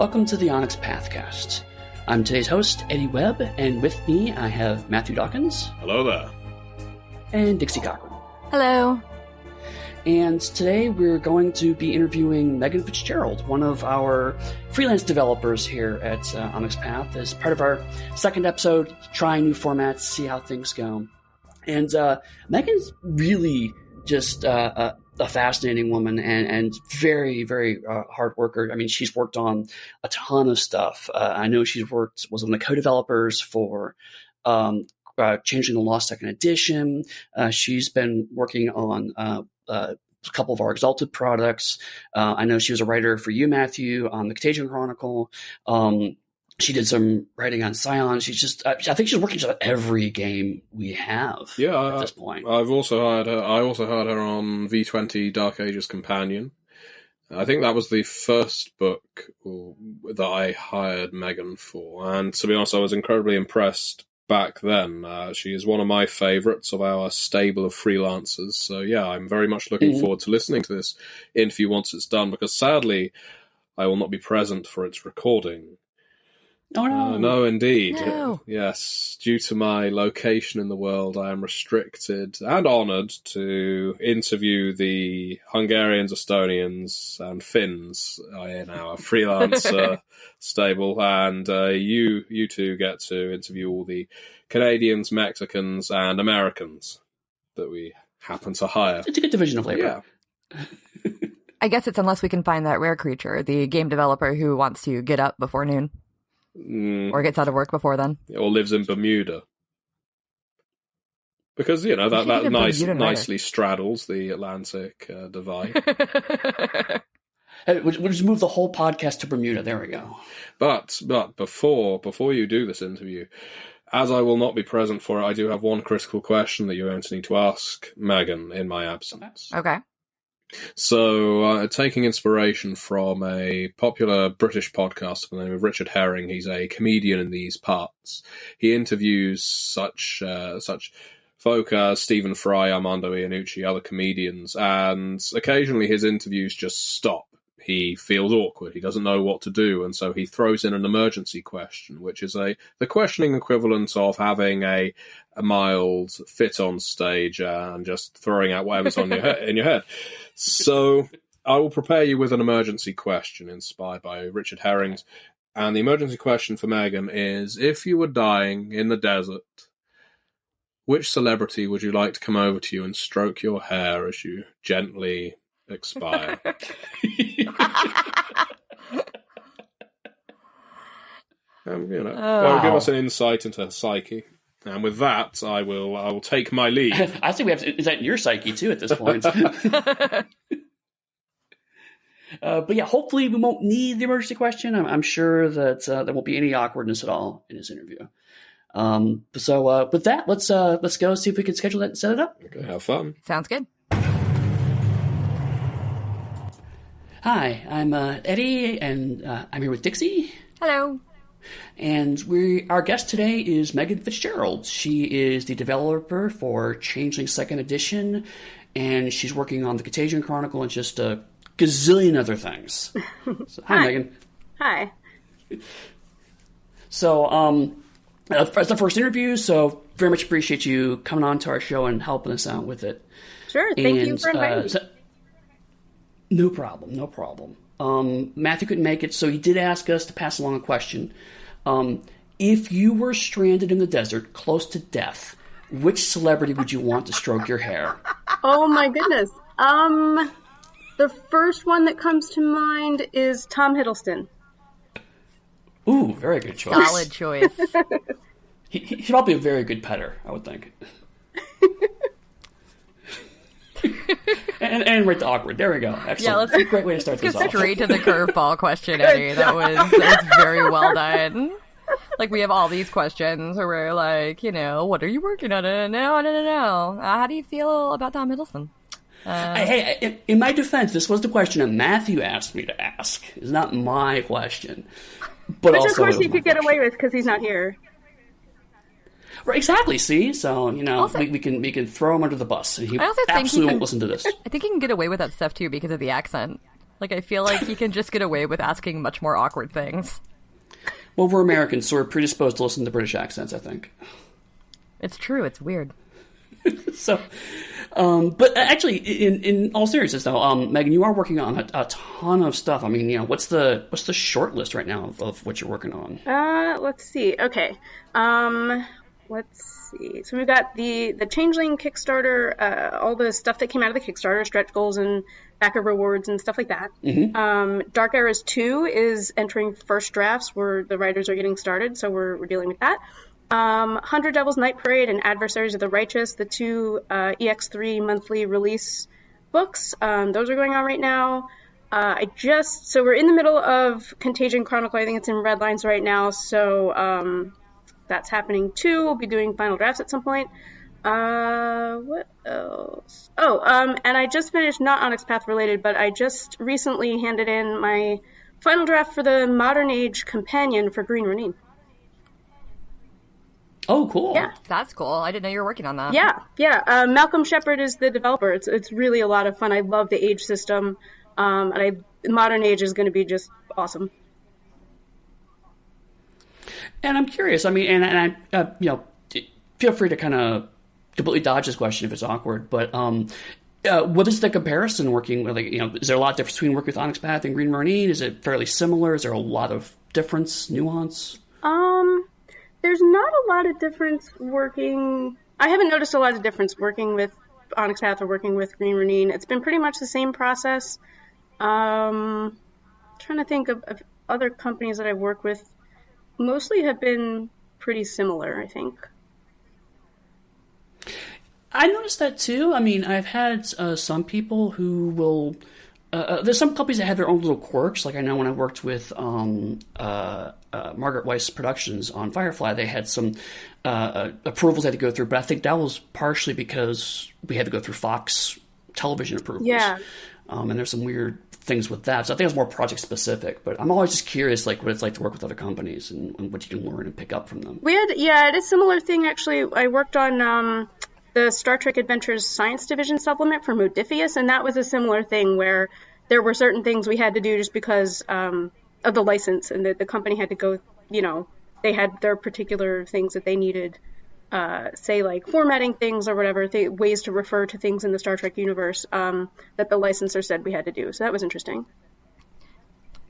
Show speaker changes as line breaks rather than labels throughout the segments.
Welcome to the Onyx Pathcast. I'm today's host, Eddie Webb, and with me I have Matthew Dawkins.
Hello there.
And Dixie Cochran.
Hello.
And today we're going to be interviewing Meghan Fitzgerald, one of our freelance developers here at Onyx Path, as part of our second episode, trying new formats, see how things go. And Meghan's really just a fascinating woman and very, very hard worker. I mean, she's worked on a ton of stuff. I know was one of the co-developers for Changeling the Lost Second Edition. She's been working on a couple of our Exalted products. I know she was a writer for you, Matthew, on the Contagion Chronicle. She did some writing on Scion. She's just, I think she's working on every game we have at this point.
I also had her on V20 Dark Ages Companion. I think that was the first book that I hired Meghan for. And to be honest, I was incredibly impressed back then. She is one of my favourites of our stable of freelancers. So yeah, I'm very much looking forward to listening to this interview once it's done, because sadly, I will not be present for its recording.
Oh, no.
No, indeed.
No.
Yes, due to my location in the world, I am restricted and honoured to interview the Hungarians, Estonians, and Finns in our freelance stable, and you two get to interview all the Canadians, Mexicans, and Americans that we happen to hire.
It's a good division of labor.
Yeah.
I guess it's unless we can find that rare creature, the game developer who wants to get up before noon. Or gets out of work before then.
Or lives in Bermuda. Because, you know, that nicely straddles the Atlantic divide.
Hey, we'll just move the whole podcast to Bermuda. There we go.
But before you do this interview, as I will not be present for it, I do have one critical question that you're going to need to ask Meghan in my absence.
Okay.
So, taking inspiration from a popular British podcaster by the name of Richard Herring, he's a comedian in these parts. He interviews such folk as Stephen Fry, Armando Iannucci, other comedians, and occasionally his interviews just stop. He feels awkward. He doesn't know what to do, and so he throws in an emergency question, which is the questioning equivalent of having a mild fit on stage and just throwing out whatever's on in your head. So I will prepare you with an emergency question inspired by Richard Herring's. And the emergency question for Meghan is, if you were dying in the desert, which celebrity would you like to come over to you and stroke your hair as you gently expire? Give us an insight into her psyche. And with that, I will take my leave.
I think we have to. Is that your psyche too at this point? But yeah, hopefully we won't need the emergency question. I'm sure that there won't be any awkwardness at all in this interview. So with that, let's go see if we can schedule that and set it up.
Okay, have fun.
Sounds good.
Hi, I'm Eddie, and I'm here with Dixie.
Hello.
And our guest today is Meghan Fitzgerald. She is the developer for Changeling Second Edition, and she's working on the Contagion Chronicle and just a gazillion other things. So, hi, Meghan.
Hi.
So, it's the first interview, so very much appreciate you coming on to our show and helping us out with it.
Sure, thank you for inviting me.
No problem. Matthew couldn't make it, so he did ask us to pass along a question. If you were stranded in the desert, close to death, which celebrity would you want to stroke your hair?
Oh my goodness. The first one that comes to mind is Tom Hiddleston.
Ooh, very good choice.
Solid choice.
He's probably a very good petter, I would think. and right to awkward. There we go. Excellent. Yeah, that's a great way to start this off.
Straight to the curveball question, Eddie. That was very well done. Like, we have all these questions where we're like, what are you working on? No. How do you feel about Tom Hiddleston?
Hey, in my defense, this was the question that Matthew asked me to ask. It's not my question. But
which, of course, he could get away with because he's not here.
Right, exactly. See, so also, we can throw him under the bus, and he absolutely won't listen to this.
I think he can get away with that stuff too because of the accent. Like, I feel like he can just get away with asking much more awkward things.
Well, we're Americans, so we're predisposed to listen to British accents, I think.
It's true. It's weird.
So, but actually, in all seriousness, though, Meghan, you are working on a ton of stuff. I mean, what's the short list right now of what you're working on?
Let's see. Okay. Let's see. So we've got the Changeling Kickstarter, all the stuff that came out of the Kickstarter, stretch goals and backer rewards and stuff like that.
Mm-hmm.
Dark Eras 2 is entering first drafts where the writers are getting started, so we're dealing with that. 100 Devils Night Parade and Adversaries of the Righteous, the two EX3 monthly release books, those are going on right now. So we're in the middle of Contagion Chronicle. I think it's in red lines right now, so that's happening too. We'll be doing final drafts at some point. What else? And I just finished, not Onyx Path related, but I just recently handed in my final draft for the Modern Age Companion for Green Ronin.
Oh, cool.
Yeah.
That's cool. I didn't know you were working on that.
Yeah. Malcolm Shepard is the developer. It's really a lot of fun. I love the age system. Modern Age is going to be just awesome.
And I'm curious. I mean, and I, feel free to kind of completely dodge this question if it's awkward. But what is the comparison working with? Is there a lot of difference between working with Onyx Path and Green Marine? Is it fairly similar? Is there a lot of difference, nuance?
There's not a lot of difference working. I haven't noticed a lot of difference working with Onyx Path or working with Green Ronin. It's been pretty much the same process. Trying to think of other companies that I've worked with. Mostly have been pretty similar, I think.
I noticed that too. I mean, I've had some people who will. There's some companies that have their own little quirks. Like I know when I worked with Margaret Weiss Productions on Firefly, they had some approvals they had to go through. But I think that was partially because we had to go through Fox television approvals.
Yeah.
And there's some weird things with that. So I think it's more project specific. But I'm always just curious, what it's like to work with other companies and what you can learn and pick up from them.
It is a similar thing actually. I worked on the Star Trek Adventures Science Division supplement for Modifius, and that was a similar thing where there were certain things we had to do just because of the license, and the company had to go, they had their particular things that they needed, say like formatting things or whatever, ways to refer to things in the Star Trek universe that the licensor said we had to do. So that was interesting.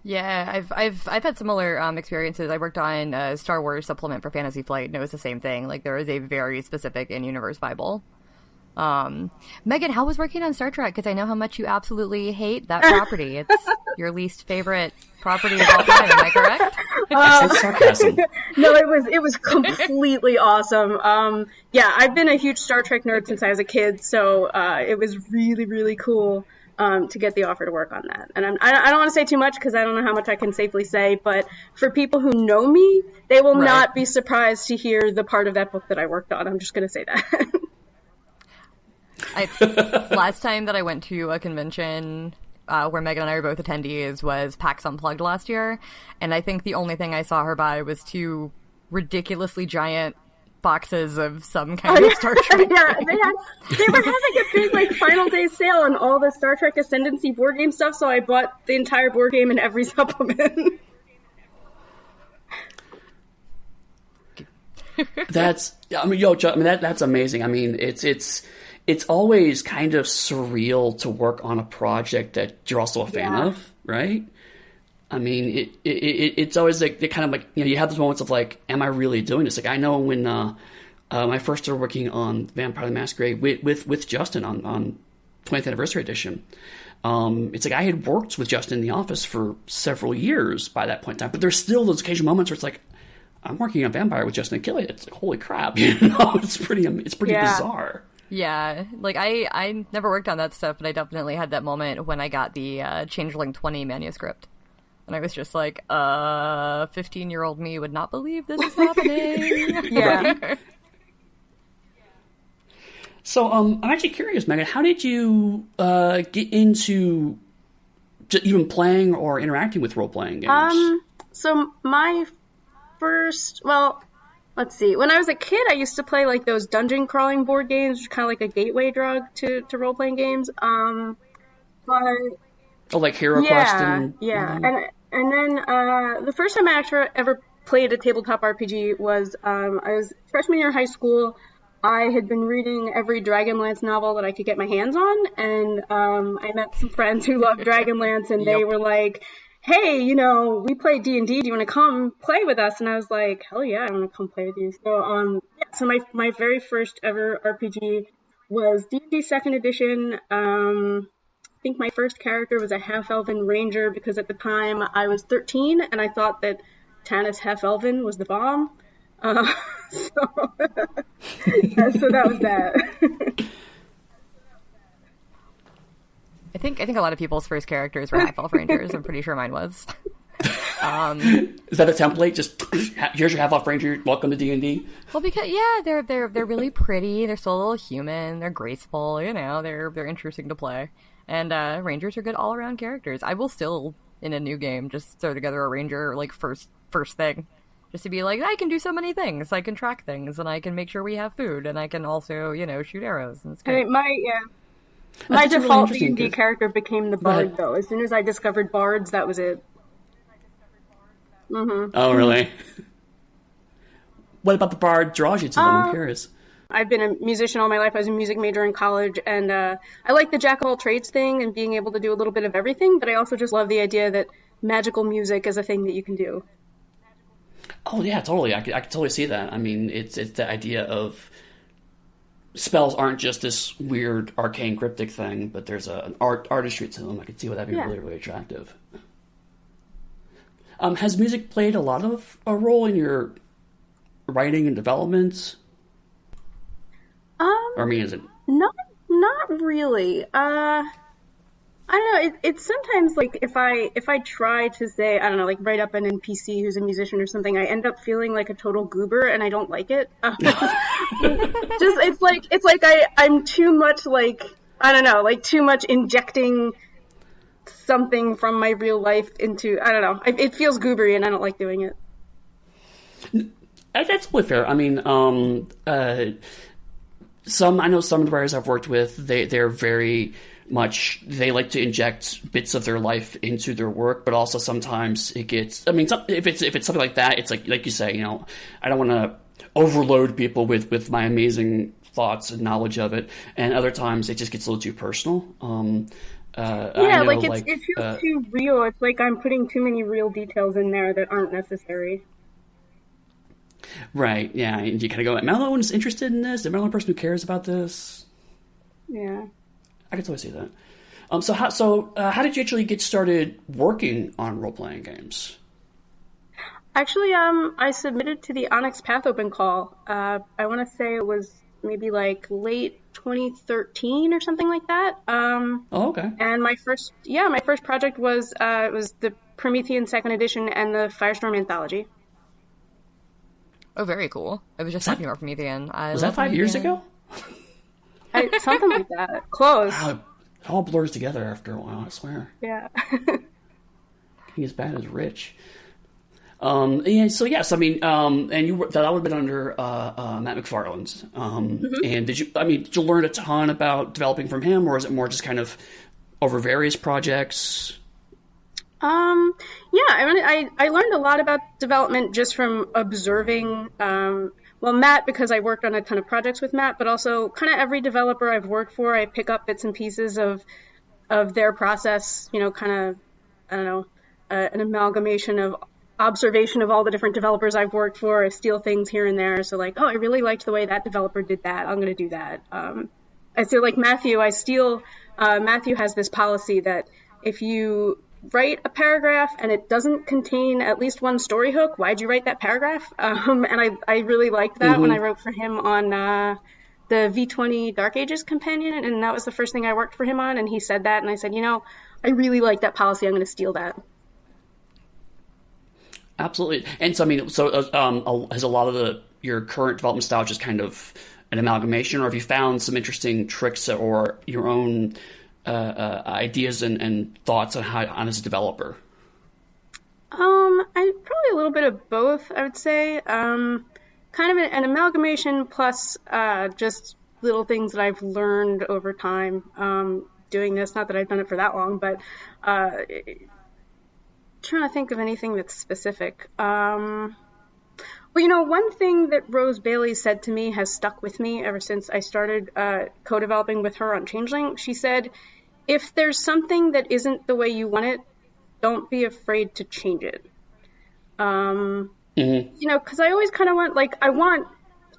Yeah, I've had similar experiences. I worked on a Star Wars supplement for Fantasy Flight, and it was the same thing. Like, there is a very specific in-universe Bible. Meghan, how was working on Star Trek? Because I know how much you absolutely hate that property. It's your least favorite property of all time. Am I correct?
It's sarcasm.
No, it was completely awesome. I've been a huge Star Trek nerd since I was a kid, so it was really, really cool. To get the offer to work on that. And I don't want to say too much because I don't know how much I can safely say, but for people who know me, they will not be surprised to hear the part of that book that I worked on. I'm just going to say that.
Last time that I went to a convention where Meghan and I were both attendees was PAX Unplugged last year, and I think the only thing I saw her buy was 2 ridiculously giant boxes of some kind of Star Trek.
Yeah, they were having a big final day sale on all the Star Trek Ascendancy board game stuff, so I bought the entire board game and every supplement.
That's amazing. I mean, it's always kind of surreal to work on a project that you're also a fan of, right? I mean, it's always like they kind of like, you have those moments of like, am I really doing this? Like I know when I first started working on Vampire the Masquerade with Justin on 20th Anniversary Edition. It's like I had worked with Justin in the office for several years by that point in time, but there's still those occasional moments where it's like, I'm working on Vampire with Justin Achille. It's like, holy crap, it's pretty bizarre.
Yeah, like I never worked on that stuff, but I definitely had that moment when I got the Changeling 20 manuscript. And I was just like, 15-year-old me would not believe this is happening.
Yeah.
So I'm actually curious, Meghan, how did you get into even playing or interacting with role-playing games?
So my first, let's see. When I was a kid, I used to play like those dungeon crawling board games, which is kind of like a gateway drug to role-playing games. But
Oh, like Hero Quest and
yeah. And then the first time I actually ever played a tabletop RPG was I was freshman year of high school. I had been reading every Dragonlance novel that I could get my hands on, and I met some friends who loved Dragonlance, and they were like, hey, you know, we play D&D, do you want to come play with us? And I was like, hell yeah, I want to come play with you. So my very first ever RPG was D&D 2nd edition. I think my first character was a half-elven ranger, because at the time I was 13, and I thought that Tannis half-elven was the bomb. So that was that.
I think a lot of people's first characters were half elf rangers. I'm pretty sure mine was.
Is that a template? Just here's your half elf ranger. Welcome to D&D.
Well, because they're really pretty. They're still a little human. They're graceful. You know, they're interesting to play. And rangers are good all around characters. I will still, in a new game, just throw together a ranger like first thing. Just to be like, I can do so many things. I can track things, and I can make sure we have food, and I can also, you know, shoot arrows. And it's great.
My default D&D character became the bard, though. As soon as I discovered bards, that was it. Mm-hmm.
Oh, really? What about the bard draws you to them? I'm curious.
I've been a musician all my life. I was a music major in college, and I like the jack of all trades thing and being able to do a little bit of everything, but I also just love the idea that magical music is a thing that you can do.
Oh yeah, totally. I could totally see that. I mean, it's the idea of spells aren't just this weird arcane cryptic thing, but there's an artistry to them. I could see why that'd be really, really attractive. Has music played a lot of a role in your writing and development? Or I mean, is it
not really. I don't know. It's sometimes like if I try to say, I don't know, like write up an NPC who's a musician or something, I end up feeling like a total goober, and I don't like it. It's like I'm too much like, I don't know, like too much injecting something from my real life into, I don't know. It feels goobery, and I don't like doing it.
That's totally fair. I mean, I know some of the writers I've worked with, they're very much, they like to inject bits of their life into their work, but also sometimes it gets, I mean, if it's something like that, it's like you say, you know, I don't want to overload people with my amazing thoughts and knowledge of it, and other times it just gets a little too personal.
It feels too real. It's like I'm putting too many real details in there that aren't necessary.
Right, yeah, and you kind of go, am I the one who's interested in this? Am I the only person who cares about this?
Yeah.
I can totally see that. So how did you actually get started working on role-playing games?
Actually, I submitted to the Onyx Path open call. I want to say it was maybe like late 2013 or something like that.
Okay.
And my first project was it was the Promethean 2nd edition and the Firestorm anthology.
Oh, very cool. I was just talking about Promethean.
Was that 5 years ago?
Something like that. Close.
Wow, it all blurs together after a while, I swear.
Yeah.
Getting as bad as Rich. So yes, I mean, and that would have been under Matt McFarlane's. And did you learn a ton about developing from him, or is it more just kind of over various projects?
Yeah, I learned a lot about development just from observing, Matt, because I worked on a ton of projects with Matt, but also kind of every developer I've worked for, I pick up bits and pieces of their process, you know, kind of, I don't know, an amalgamation of observation of all the different developers I've worked for. I steal things here and there. So like, oh, I really liked the way that developer did that. I'm going to do that. I feel like Matthew, Matthew has this policy that if you write a paragraph and it doesn't contain at least one story hook, why'd you write that paragraph? And I really liked that when I wrote for him on the V20 Dark Ages companion, and that was the first thing I worked for him on, and he said that, and I said, you know, I really like that policy, I'm going to steal that.
Absolutely. And so, I mean, has a lot of your current development style just kind of an amalgamation, or have you found some interesting tricks or your own ideas and thoughts on how as a developer?
I probably a little bit of both, I would say. Kind of an amalgamation plus just little things that I've learned over time. doing this. Not that I've done it for that long, but trying to think of anything that's specific. Well, one thing that Rose Bailey said to me has stuck with me ever since I started co-developing with her on Changeling. She said, if there's something that isn't the way you want it, don't be afraid to change it. Because I always kind of I want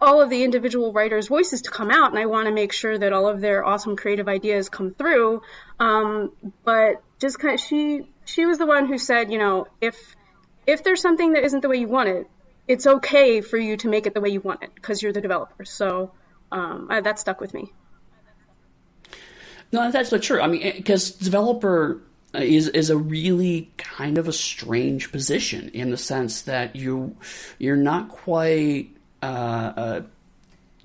all of the individual writers' voices to come out, and I want to make sure that all of their awesome creative ideas come through. But just kind of, she was the one who said, if there's something that isn't the way you want it, it's okay for you to make it the way you want it because you're the developer. So that stuck with me.
No, that's not true. I mean, because developer is a really kind of a strange position in the sense that you're not quite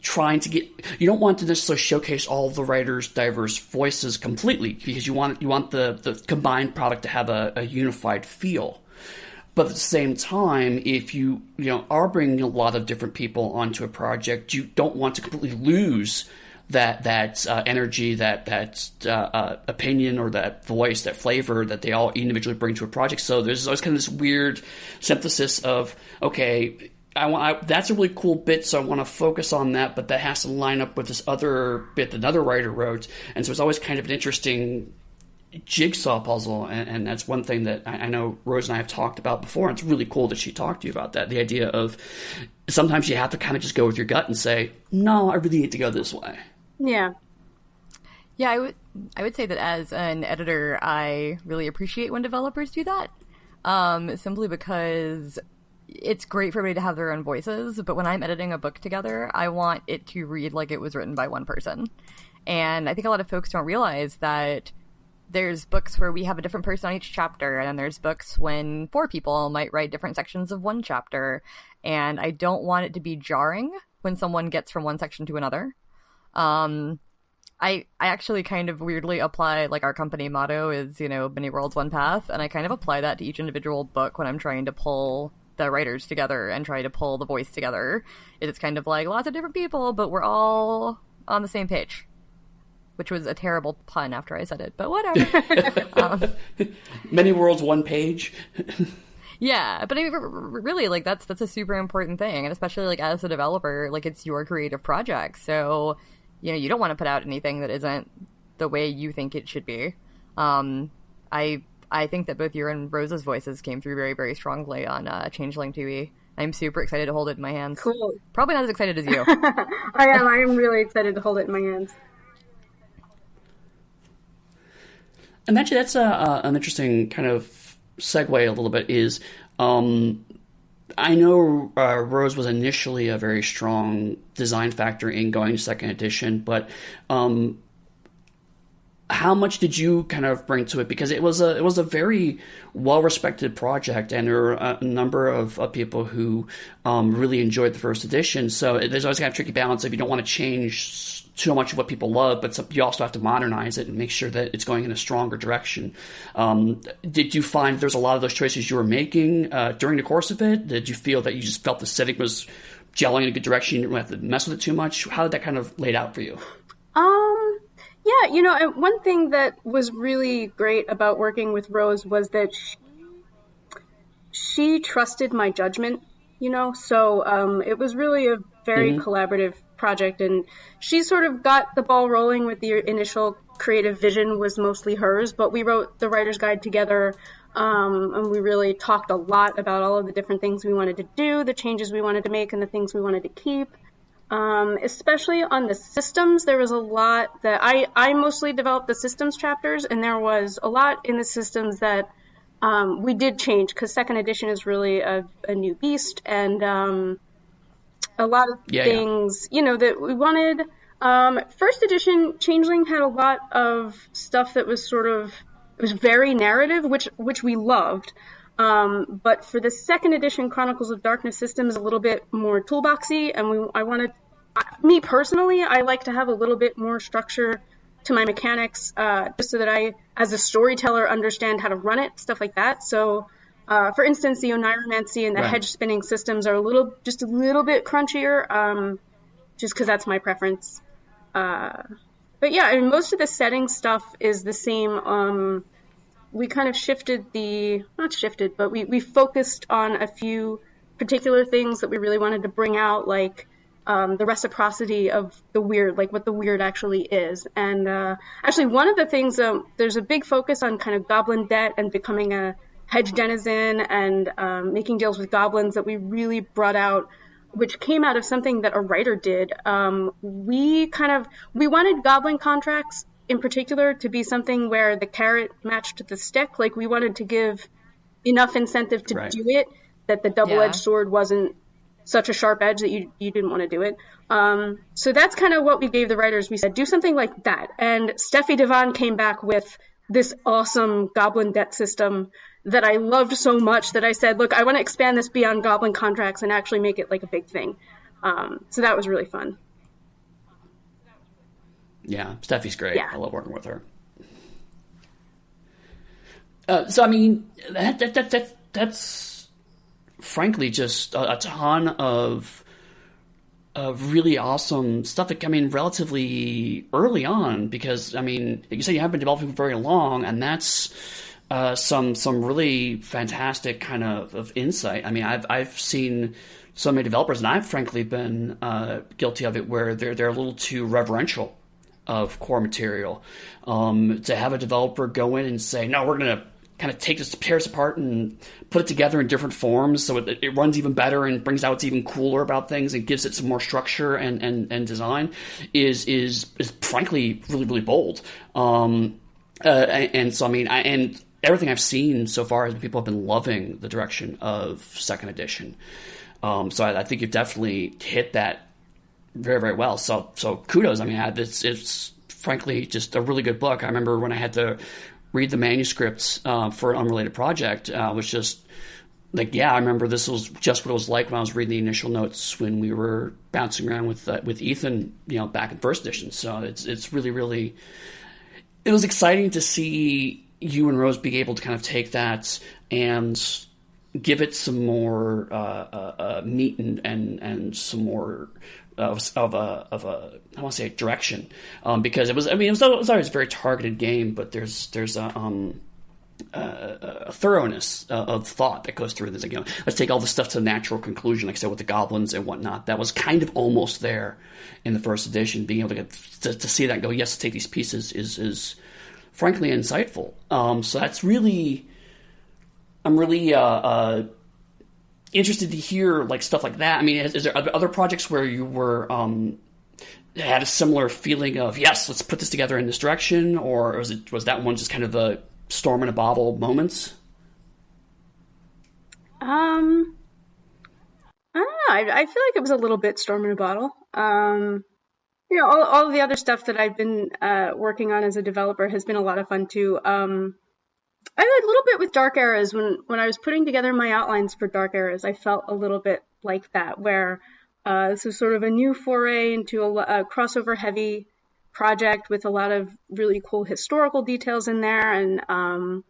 trying to you don't want to necessarily showcase all of the writers' diverse voices completely because you want the combined product to have a unified feel. But at the same time, if you are bringing a lot of different people onto a project, you don't want to completely lose that energy, that opinion, or that voice, that flavor that they all individually bring to a project. So there's always kind of this weird synthesis of, okay, that's a really cool bit, so I want to focus on that, but that has to line up with this other bit that another writer wrote. And so it's always kind of an interesting jigsaw puzzle, and that's one thing that I know Rose and I have talked about before, and it's really cool that she talked to you about that, the idea of sometimes you have to kind of just go with your gut and say, no, I really need to go this way.
Yeah,
I would say that as an editor, I really appreciate when developers do that, simply because it's great for everybody to have their own voices, but when I'm editing a book together, I want it to read like it was written by one person. And I think a lot of folks don't realize that there's books where we have a different person on each chapter, and then there's books when 4 people might write different sections of one chapter, and I don't want it to be jarring when someone gets from one section to another. I actually kind of weirdly apply, like, our company motto is, many worlds, one path, and I kind of apply that to each individual book when I'm trying to pull the writers together and try to pull the voice together. It's kind of like lots of different people, but we're all on the same page. Which was a terrible pun after I said it, but whatever.
Many worlds, one page.
Yeah, but I mean, really, like, that's a super important thing, and especially, like, as a developer, like, it's your creative project, so, you don't want to put out anything that isn't the way you think it should be. I think that both your and Rose's voices came through very, very strongly on Changeling 2E. I'm super excited to hold it in my hands.
Cool.
Probably not as excited as you.
I am really excited to hold it in my hands.
And actually, that's an interesting kind of segue a little bit is, I know Rose was initially a very strong design factor in going to second edition, but how much did you kind of bring to it? Because it was a very well-respected project, and there were a number of people who really enjoyed the first edition. So there's always kind of a tricky balance if you don't want to change too much of what people love, but you also have to modernize it and make sure that it's going in a stronger direction. Did you find there's a lot of those choices you were making during the course of it? Did you feel that you just felt the setting was gelling in a good direction, you didn't have to mess with it too much? How did that kind of laid out for you?
Yeah, one thing that was really great about working with Rose was that she trusted my judgment, so it was really a very collaborative project, and she sort of got the ball rolling with the initial creative vision was mostly hers, but we wrote the writer's guide together, and we really talked a lot about all of the different things we wanted to do, the changes we wanted to make, and the things we wanted to keep. Especially on the systems, there was a lot that I mostly developed the systems chapters, and there was a lot in the systems that we did change, because second edition is really a new beast, and a lot of things, that we wanted. First edition, Changeling had a lot of stuff that was it was very narrative, which we loved. But for the second edition Chronicles of Darkness system is a little bit more toolboxy, and me personally, I like to have a little bit more structure to my mechanics, just so that I, as a storyteller, understand how to run it, stuff like that. So, for instance, the Oniromancy and the hedge spinning systems are just a little bit crunchier, just because that's my preference. But yeah, I mean, most of the setting stuff is the same. We kind of not shifted, but we focused on a few particular things that we really wanted to bring out, like the reciprocity of the weird, like what the weird actually is. And actually, one of the things, there's a big focus on kind of goblin debt and becoming a hedge denizen and making deals with goblins that we really brought out, which came out of something that a writer did. We wanted goblin contracts in particular to be something where the carrot matched the stick. Like, we wanted to give enough incentive to do it, that the double-edged sword wasn't such a sharp edge that you didn't want to do it. So that's kind of what we gave the writers. We said, do something like that. And Steffi Devon came back with this awesome goblin debt system that I loved so much that I said, look, I want to expand this beyond goblin contracts and actually make it like a big thing. So that was really fun.
Yeah, Steffi's great.
Yeah.
I love working with her. So I mean, that's frankly just a ton of really awesome stuff that came in relatively early on, because I mean, you say you haven't been developing for very long, and that's some really fantastic kind of insight. I mean, I've seen so many developers, and I've frankly been guilty of it, where they're a little too reverential of core material. To have a developer go in and say, no, we're going to kind of take this, tear this apart and put it together in different forms so it runs even better and brings out what's even cooler about things and gives it some more structure and design is frankly really, really bold. And so, I mean, and everything I've seen so far is people have been loving the direction of second edition. So I think you've definitely hit that very, very well. So kudos. I mean, it's frankly just a really good book. I remember when I had to read the manuscripts for an unrelated project, was just like, yeah, I remember this was just what it was like when I was reading the initial notes when we were bouncing around with Ethan, back in first edition. So it's really, really, it was exciting to see you and Rose be able to kind of take that and give it some more meat and some more of a I want to say direction, because it was always a very targeted game, but there's a thoroughness of thought that goes through this. Like, let's take all this stuff to the natural conclusion, like I said, with the goblins and whatnot. That was kind of almost there in the first edition. Being able to see that and go, yes, take these pieces is frankly insightful. So that's really, I'm really interested to hear like stuff like that. I mean, is there other projects where you were had a similar feeling of, yes, let's put this together in this direction, or was that one just kind of the storm in a bottle moments?
I don't know. I feel like it was a little bit storm in a bottle. All of the other stuff that I've been working on as a developer has been a lot of fun too. I had a little bit with Dark Eras. When I was putting together my outlines for Dark Eras, I felt a little bit like that, where this was sort of a new foray into a crossover-heavy project with a lot of really cool historical details in there, and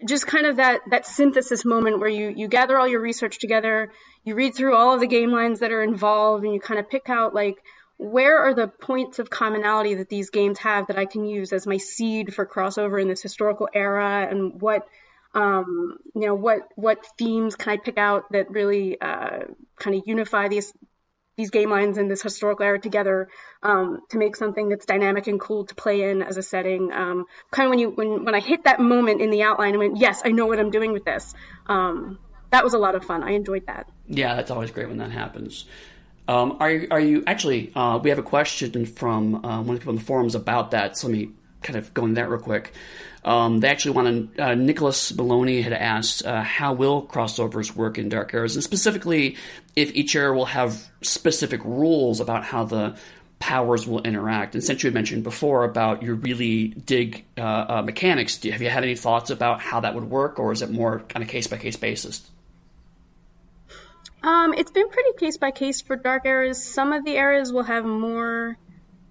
just kind of that synthesis moment where you gather all your research together, you read through all of the game lines that are involved, and you kind of pick out, like, where are the points of commonality that these games have that I can use as my seed for crossover in this historical era, and what themes can I pick out that really kind of unify these game lines in this historical era together, to make something that's dynamic and cool to play in as a setting. Kind of when I hit that moment in the outline, I went, yes, I know what I'm doing with this. That was a lot of fun. I enjoyed that. Yeah,
that's always great when that happens. Are you actually? We have a question from one of the people in the forums about that. So let me kind of go into that real quick. They actually want to. Nicholas Maloney had asked, how will crossovers work in Dark Eras, and specifically if each era will have specific rules about how the powers will interact. And since you had mentioned before about you really dig mechanics, have you had any thoughts about how that would work, or is it more kind of case by case basis?
It's been pretty case by case for Dark Eras. Some of the eras will have more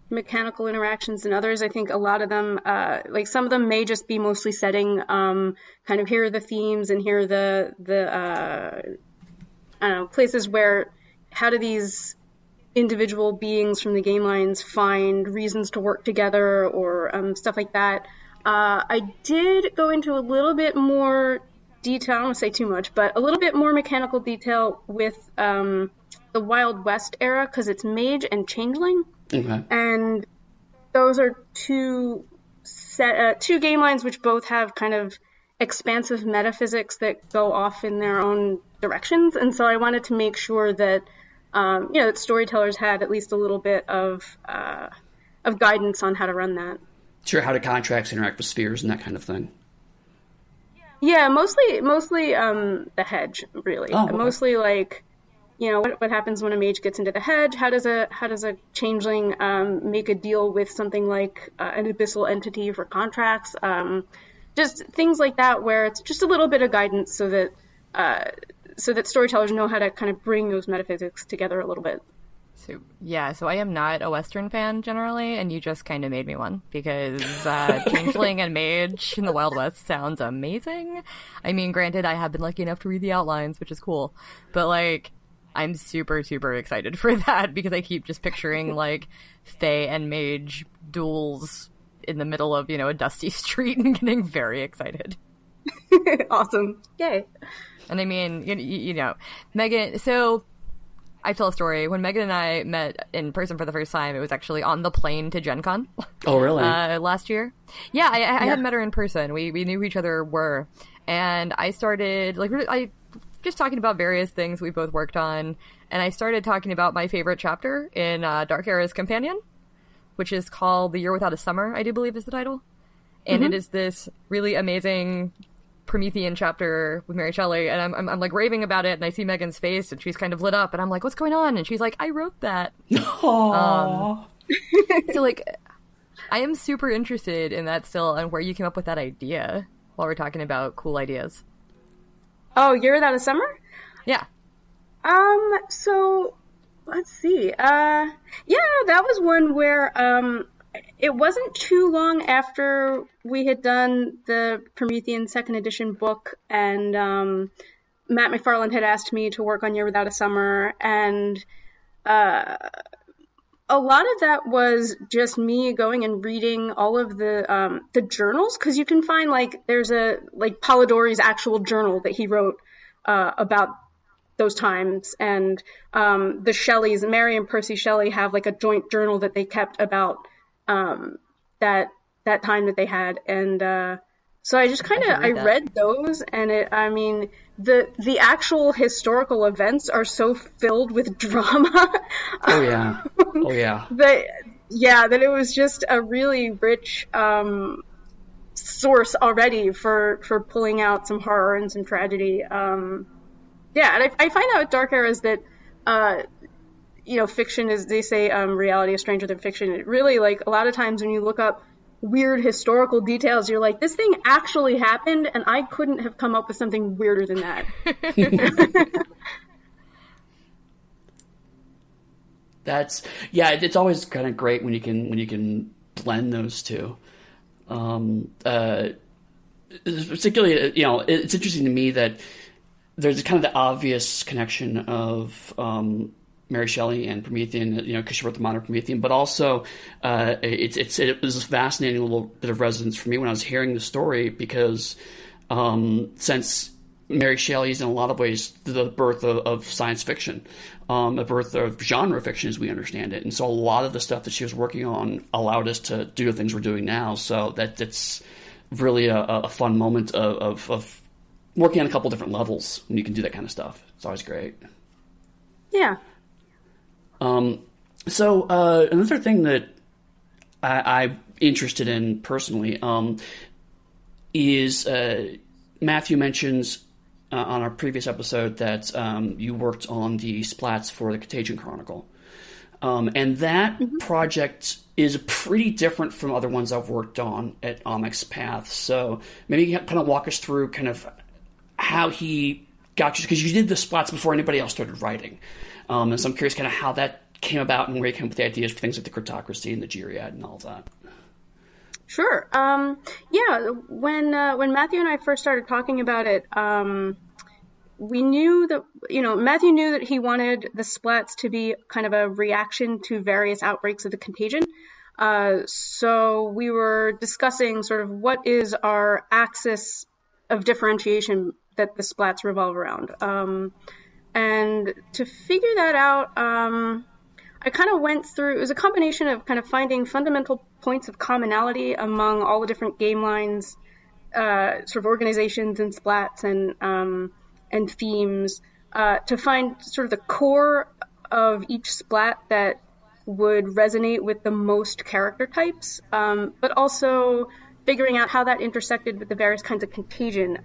mechanical interactions than others. I think a lot of them, like some of them may just be mostly setting, kind of here are the themes and here are the I don't know, places where, how do these individual beings from the game lines find reasons to work together or stuff like that. I did go into a little bit more detail, I don't want to say too much, but a little bit more mechanical detail with the Wild West era, because it's Mage and Changeling.
Okay.
And those are two game lines which both have kind of expansive metaphysics that go off in their own directions. And so I wanted to make sure that, that storytellers had at least a little bit of guidance on how to run that.
Sure, how do contracts interact with spheres and that kind of thing?
Yeah, mostly the hedge, really.
Oh, okay.
Mostly like, what happens when a mage gets into the hedge? How does a changeling make a deal with something like an abyssal entity for contracts? Just things like that, where it's just a little bit of guidance so that storytellers know how to kind of bring those metaphysics together a little bit.
So I am not a Western fan generally, and you just kind of made me one, because Changeling and Mage in the Wild West sounds amazing. I mean, granted, I have been lucky enough to read the outlines, which is cool, but like, I'm super, super excited for that, because I keep just picturing like Fae and Mage duels in the middle of, a dusty street and getting very excited.
Awesome. Yay.
And I mean, Megan, so I tell a story. When Megan and I met in person for the first time, it was actually on the plane to Gen Con.
Oh, really?
Last year. Yeah, I had met her in person. We knew who each other were. And I started, just talking about various things we both worked on. And I started talking about my favorite chapter in Dark Era's Companion, which is called The Year Without a Summer, I do believe is the title. And It is this really amazing Promethean chapter with Mary Shelley, and I'm like raving about it, and I see Megan's face, and she's kind of lit up, and I'm like, what's going on? And she's like, I wrote that. So like, I am super interested in that still, and where you came up with that idea while we're talking about cool ideas.
Oh, Year Without a Summer?
Yeah.
So let's see. That was one where it wasn't too long after we had done the Promethean second edition book, and Matt McFarlane had asked me to work on Year Without a Summer, and a lot of that was just me going and reading all of the journals, because you can find there's Polidori's actual journal that he wrote about those times, and the Shelleys, Mary and Percy Shelley, have a joint journal that they kept about that time that they had, and so I just I read those, and the actual historical events are so filled with drama.
Oh yeah.
that it was just a really rich source already for pulling out some horror and some tragedy. And I find out with Dark Era is that fiction is, they say, reality is stranger than fiction. It really, a lot of times when you look up weird historical details, you're like, this thing actually happened, and I couldn't have come up with something weirder than that.
It's always kind of great when you can blend those two. Particularly, it's interesting to me that there's kind of the obvious connection of Mary Shelley and Promethean, because she wrote the modern Promethean, but also it was a fascinating little bit of resonance for me when I was hearing the story, because since Mary Shelley is in a lot of ways the birth of science fiction, the birth of genre fiction as we understand it, and so a lot of the stuff that she was working on allowed us to do the things we're doing now. So that's really a fun moment of working on a couple different levels when you can do that kind of stuff. It's always great.
Yeah.
So another thing that I'm interested in personally is Matthew mentions on our previous episode that you worked on the splats for the Contagion Chronicle. And that project is pretty different from other ones I've worked on at Onyx Path. So maybe you can kind of walk us through kind of how he got you, because you did the splats before anybody else started writing. And so I'm curious kind of how that came about and where you came up with the ideas for things like the Cryptocracy and the Geriad and all of that.
Sure. When Matthew and I first started talking about it, we knew that, Matthew knew that he wanted the splats to be kind of a reaction to various outbreaks of the contagion. So we were discussing sort of what is our axis of differentiation that the splats revolve around. And to figure that out, I kind of went through, it was a combination of kind of finding fundamental points of commonality among all the different game lines, sort of organizations and splats and themes, to find sort of the core of each splat that would resonate with the most character types, but also figuring out how that intersected with the various kinds of contagion.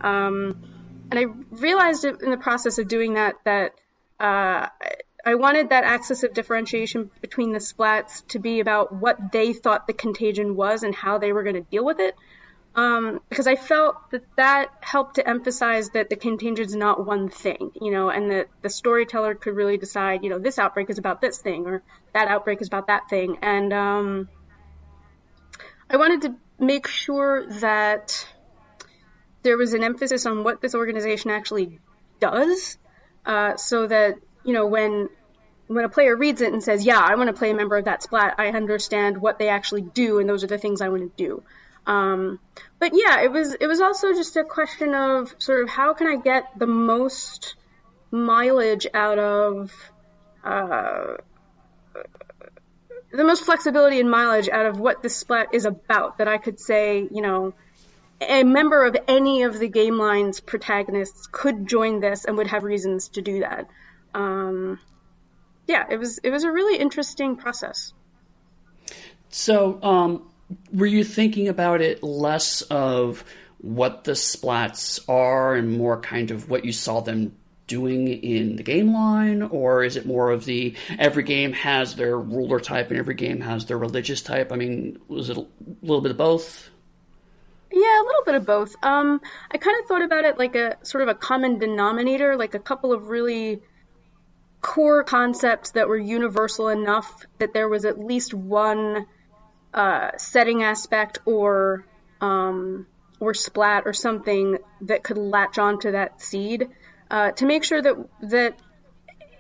And I realized in the process of doing that I wanted that axis of differentiation between the splats to be about what they thought the contagion was and how they were going to deal with it. Because I felt that helped to emphasize that the contagion is not one thing, and that the storyteller could really decide, this outbreak is about this thing, or that outbreak is about that thing. And I wanted to make sure that there was an emphasis on what this organization actually does, so that, when a player reads it and says, yeah, I want to play a member of that splat, I understand what they actually do, and those are the things I want to do. But yeah, it was also just a question of sort of how can I get the most mileage out of, the most flexibility and mileage out of what this splat is about, that I could say, a member of any of the game line's protagonists could join this and would have reasons to do that. Yeah, it was a really interesting process.
So, were you thinking about it less of what the splats are and more kind of what you saw them doing in the game line? Or is it more of every game has their ruler type and every game has their religious type? I mean, was it a little bit of both?
Yeah, a little bit of both. I kind of thought about it like a sort of a common denominator, like a couple of really core concepts that were universal enough that there was at least one setting aspect or splat or something that could latch onto that seed, to make sure that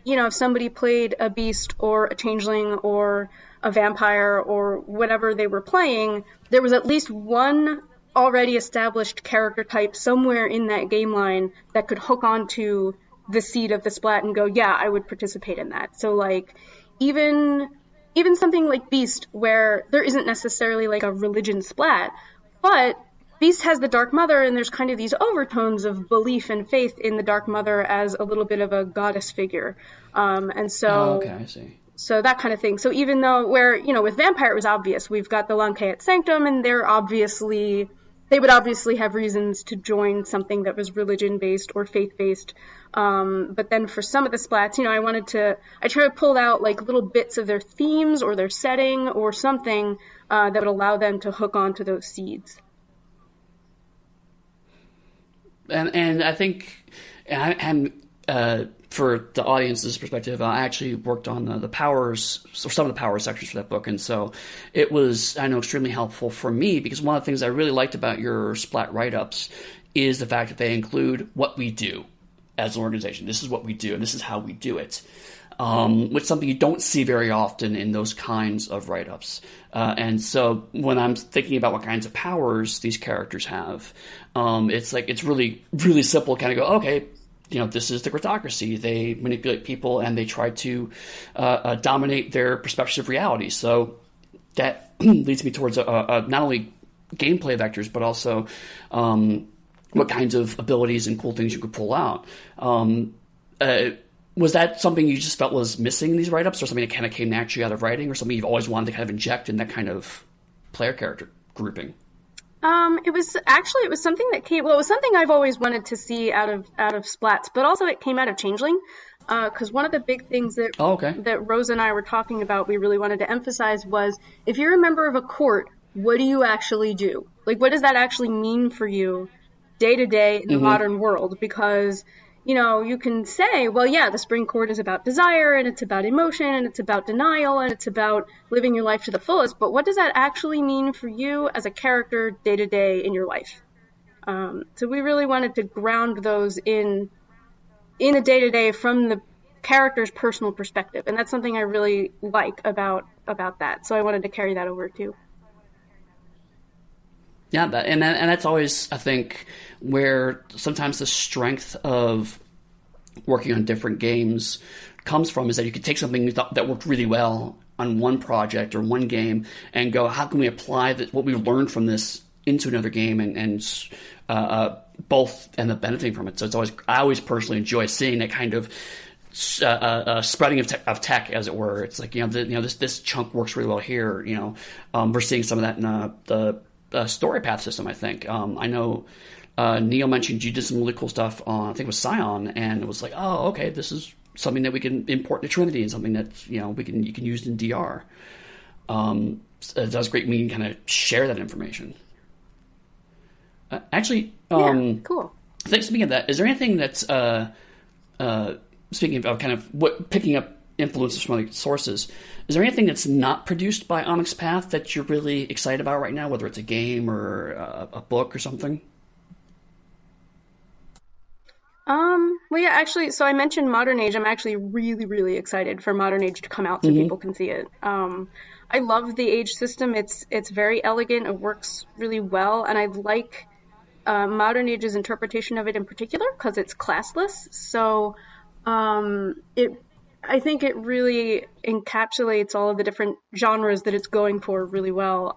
if somebody played a beast or a changeling or a vampire or whatever they were playing, there was at least one already established character type somewhere in that game line that could hook onto the seed of the splat and go, yeah, I would participate in that. So like even something like Beast, where there isn't necessarily like a religion splat, but Beast has the Dark Mother, and there's kind of these overtones of belief and faith in the Dark Mother as a little bit of a goddess figure. And so,
okay, I see.
So that kind of thing. So even though with Vampire it was obvious, we've got the Lancaet Sanctum, and they would obviously have reasons to join something that was religion-based or faith-based. But then for some of the splats, I try to pull out like little bits of their themes or their setting or something that would allow them to hook onto those seeds.
And I think, for the audience's perspective, I actually worked on the powers, or some of the power sections for that book, and so it was, I know, extremely helpful for me, because one of the things I really liked about your splat write-ups is the fact that they include what we do as an organization. This is what we do, and this is how we do it, which is something you don't see very often in those kinds of write-ups. And so when I'm thinking about what kinds of powers these characters have, it's really, really simple to kind of go, okay, this is the Gritocracy. They manipulate people and they try to dominate their perception of reality. So that leads me towards not only gameplay vectors, but also what kinds of abilities and cool things you could pull out. Was that something you just felt was missing in these write-ups, or something that kind of came naturally out of writing, or something you've always wanted to kind of inject in that kind of player character grouping?
It was something that came. Well, it was something I've always wanted to see out of splats, but also it came out of Changeling, because one of the big things that Rose and I were talking about, we really wanted to emphasize, was if you're a member of a court, what do you actually do? Like, what does that actually mean for you day to day in the modern world? Because you can say, well, yeah, the Spring Court is about desire, and it's about emotion, and it's about denial, and it's about living your life to the fullest. But what does that actually mean for you as a character day to day in your life? So we really wanted to ground those in in the day-to-day from the character's personal perspective. And that's something I really like about that. So I wanted to carry that over too.
Yeah, and that's always, I think, where sometimes the strength of working on different games comes from, is that you can take something that worked really well on one project or one game and go, how can we apply what we learned from this into another game and both end up benefiting from it. So I always personally enjoy seeing that kind of spreading of tech, as it were. It's like, this chunk works really well here. We're seeing some of that in the story path system, I think. I know Neil mentioned you did some really cool stuff on, I think it was Scion, and it was like, oh, okay, this is something that we can import to Trinity and something that you can use in DR. It does great me kind of share that information.
Cool.
Speaking of that, is there anything that's speaking of kind of picking up influences from other sources, is there anything that's not produced by Onyx Path that you're really excited about right now, whether it's a game or a book or something?
Well, yeah, actually, so I mentioned Modern Age. I'm actually really, really excited for Modern Age to come out so people can see it. I love the age system. It's very elegant. It works really well. And I like Modern Age's interpretation of it in particular because it's classless. So I think it really encapsulates all of the different genres that it's going for really well.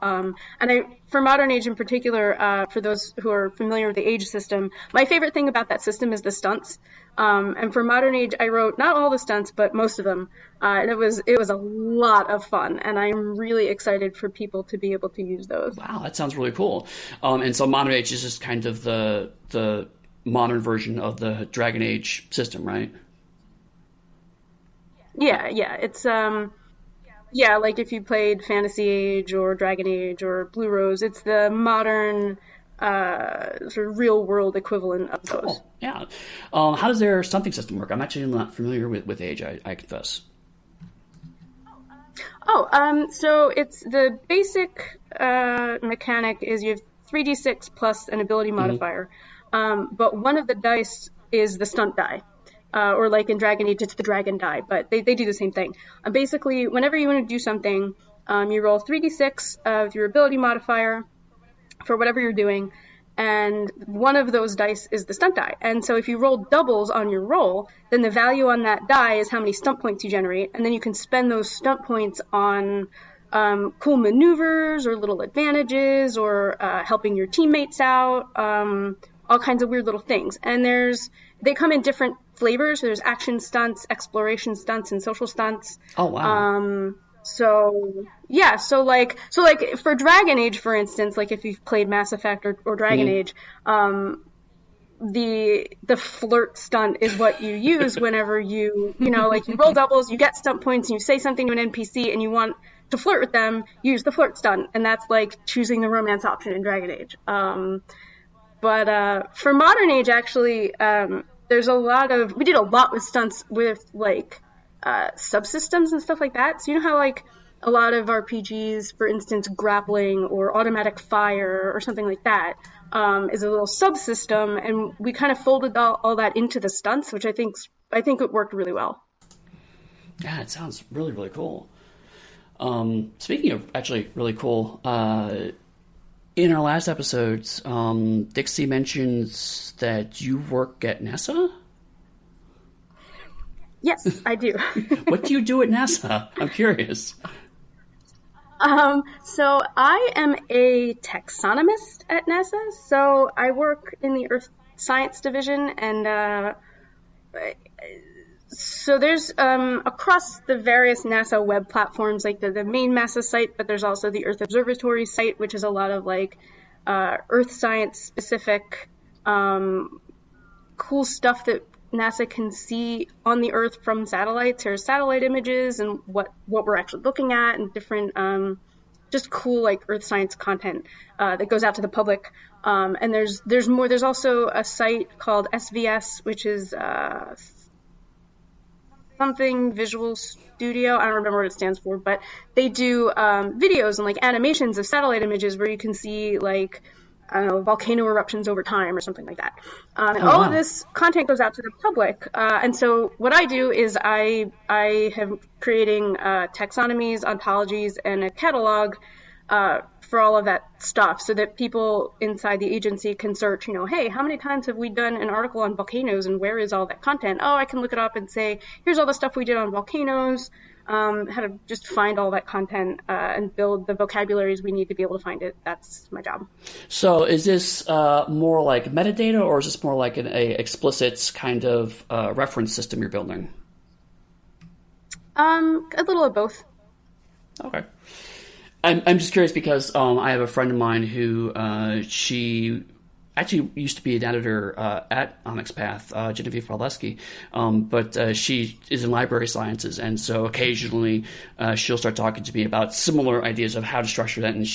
For Modern Age in particular, for those who are familiar with the age system, my favorite thing about that system is the stunts. And for Modern Age, I wrote not all the stunts, but most of them. And it was a lot of fun. And I'm really excited for people to be able to use those.
Wow, that sounds really cool. And so Modern Age is just kind of the modern version of the Dragon Age system, right?
Yeah. It's like if you played Fantasy Age or Dragon Age or Blue Rose, it's the modern sort of real world equivalent of those.
Cool. Yeah. How does their stunting system work? I'm actually not familiar with Age, I confess.
So it's the basic mechanic is you have 3d6 plus an ability modifier, but one of the dice is the stunt die. Or like in Dragon Age, it's the dragon die, but they do the same thing. Basically, whenever you want to do something, you roll 3d6 of your ability modifier for whatever you're doing, and one of those dice is the stunt die. And so if you roll doubles on your roll, then the value on that die is how many stunt points you generate, and then you can spend those stunt points on cool maneuvers or little advantages or helping your teammates out, all kinds of weird little things. And they come in different flavors. There's action stunts, exploration stunts, and social stunts.
Oh, wow.
So like for Dragon Age, for instance, like if you've played Mass Effect or Dragon Age, the flirt stunt is what you use whenever you roll doubles, you get stunt points, and you say something to an NPC and you want to flirt with them, use the flirt stunt, and that's like choosing the romance option in Dragon Age. But for Modern Age, actually, we did a lot with stunts with like subsystems and stuff like that. So you know how like a lot of RPGs, for instance, grappling or automatic fire or something like that is a little subsystem, and we kind of folded all that into the stunts, which I think it worked really well.
Yeah, it sounds really, really cool. Speaking of actually really cool, in our last episodes, Dixie mentions that you work at NASA?
Yes, I do.
What do you do at NASA? I'm curious.
So I am a taxonomist at NASA. So I work in the Earth Science Division, and so there's across the various NASA web platforms, like the main NASA site, but there's also the Earth Observatory site, which is a lot of like Earth science specific cool stuff that NASA can see on the Earth from satellites. There's satellite images and what we're actually looking at, and different just cool like Earth science content that goes out to the public. And there's more. There's also a site called SVS, which is something Visual Studio. I don't remember what it stands for, but they do videos and like animations of satellite images where you can see like I don't know, volcano eruptions over time or something like that. And all of this content goes out to the public. And so what I do is I have creating taxonomies, ontologies, and a catalog for all of that stuff so that people inside the agency can search, hey, how many times have we done an article on volcanoes and where is all that content? Oh, I can look it up and say, here's all the stuff we did on volcanoes, how to just find all that content and build the vocabularies we need to be able to find it. That's my job.
So is this more like metadata, or is this more like a explicit kind of reference system you're building? A
little of both.
Okay. I'm just curious because I have a friend of mine who she actually used to be an editor at Onyx Path, Genevieve Waleski, but she is in library sciences, and so occasionally she'll start talking to me about similar ideas of how to structure that, and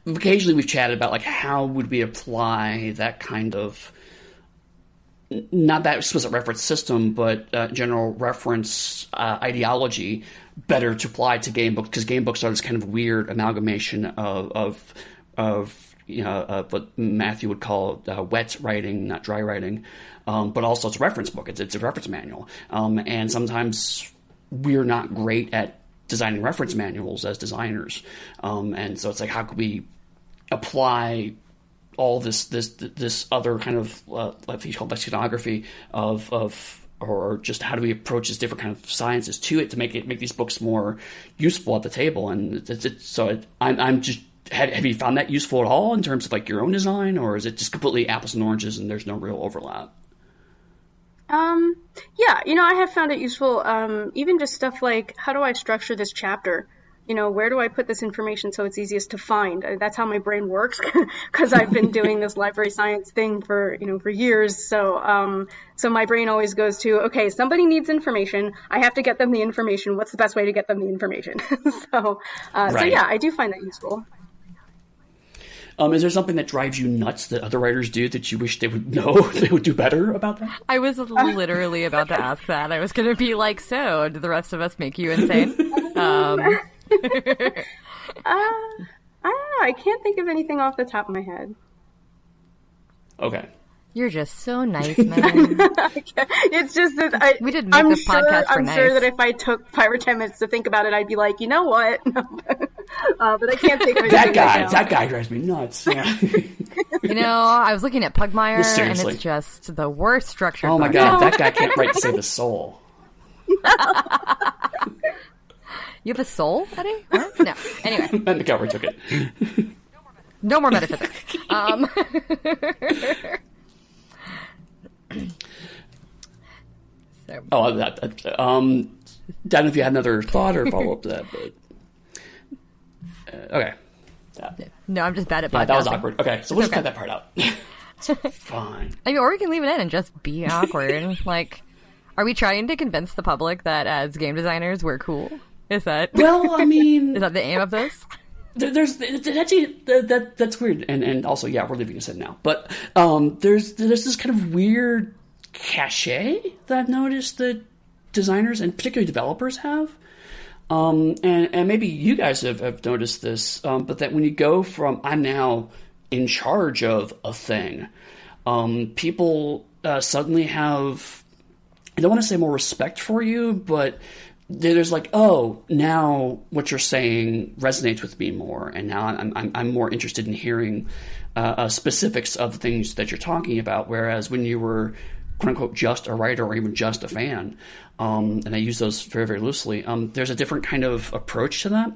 occasionally we've chatted about like how would we apply that kind of, not that explicit reference system, but general reference ideology better to apply to game books, because game books are this kind of weird amalgamation of what Matthew would call wet writing, not dry writing, but also it's a reference book. It's a reference manual, and sometimes we're not great at designing reference manuals as designers, and so it's like, how could we apply all this other kind of I think it's called lexicography of or just how do we approach this different kind of sciences to it to make these books more useful at the table. And I'm just, have you found that useful at all in terms of like your own design, or is it just completely apples and oranges and there's no real overlap?
Yeah, I have found it useful. Even just stuff like, how do I structure this chapter? Where do I put this information so it's easiest to find? That's how my brain works, because I've been doing this library science thing for years. So my brain always goes to, okay, somebody needs information. I have to get them the information. What's the best way to get them the information? So yeah, I do find that useful.
Is there something that drives you nuts that other writers do that you wish they would know they would do better about that?
I was literally about to ask that. I was going to be like, so do the rest of us make you insane?
I don't know. I can't think of anything off the top of my head.
Okay.
You're just so nice, man.
It's just that
we didn't make this podcast for
I'm
nice.
sure that if I took 5 or 10 minutes to think about it, I'd be like, you know what? But I can't think of anything.
That guy drives me nuts. Yeah.
I was looking at Pugmire,
Seriously.
and it's just the worst structured.
Oh my god, that guy can't write to save his soul.
You have a soul, Eddie? What? No. Anyway.
And the cover took it.
No more metaphysics.
Don't know if you had another thought or follow up to that, but okay.
No, I'm just bad at podcasting.
That was awkward. Okay, so we'll just cut that part out. It's fine.
I mean, or we can leave it in and just be awkward. Like, are we trying to convince the public that as game designers we're cool? Is that?
Well, I mean,
is that the aim of this?
There's actually that's weird, and also yeah, we're leaving this in now. But there's this kind of weird cachet that I've noticed that designers and particularly developers have, and maybe you guys have noticed this, but that when you go from I'm now in charge of a thing, people suddenly have, I don't want to say more respect for you, but there's like, oh, now what you're saying resonates with me more, and now I'm more interested in hearing specifics of the things that you're talking about. Whereas when you were, quote unquote, just a writer or even just a fan, and I use those very, very loosely, there's a different kind of approach to that.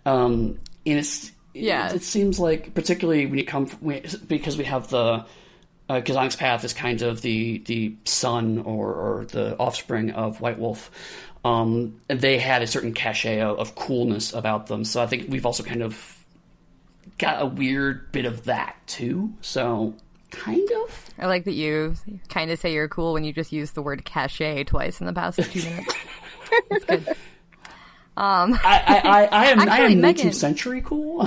And it seems like, particularly when you come from, because we have the because Onyx Path is kind of the son or the offspring of White Wolf. And they had a certain cachet of coolness about them. So I think we've also kind of got a weird bit of that too. So kind of.
I like that you kind of say you're cool when you just use the word cachet twice in the past 2 minutes. That's good.
I am 19th
Meghan,
century cool.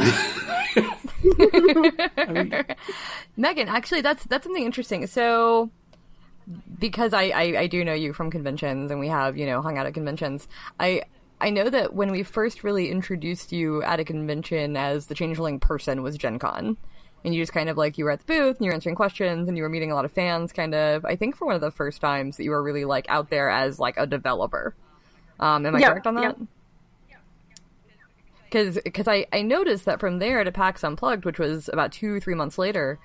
Meghan, actually, that's something interesting. So, because I do know you from conventions, and we have hung out at conventions. I know that when we first really introduced you at a convention as the Changeling person was Gen Con. And you just kind of like, you were at the booth and you were answering questions and you were meeting a lot of fans kind of, I think for one of the first times that you were really like out there as like a developer. Am I correct on that? Because I noticed that from there to PAX Unplugged, which was about 2-3 months later,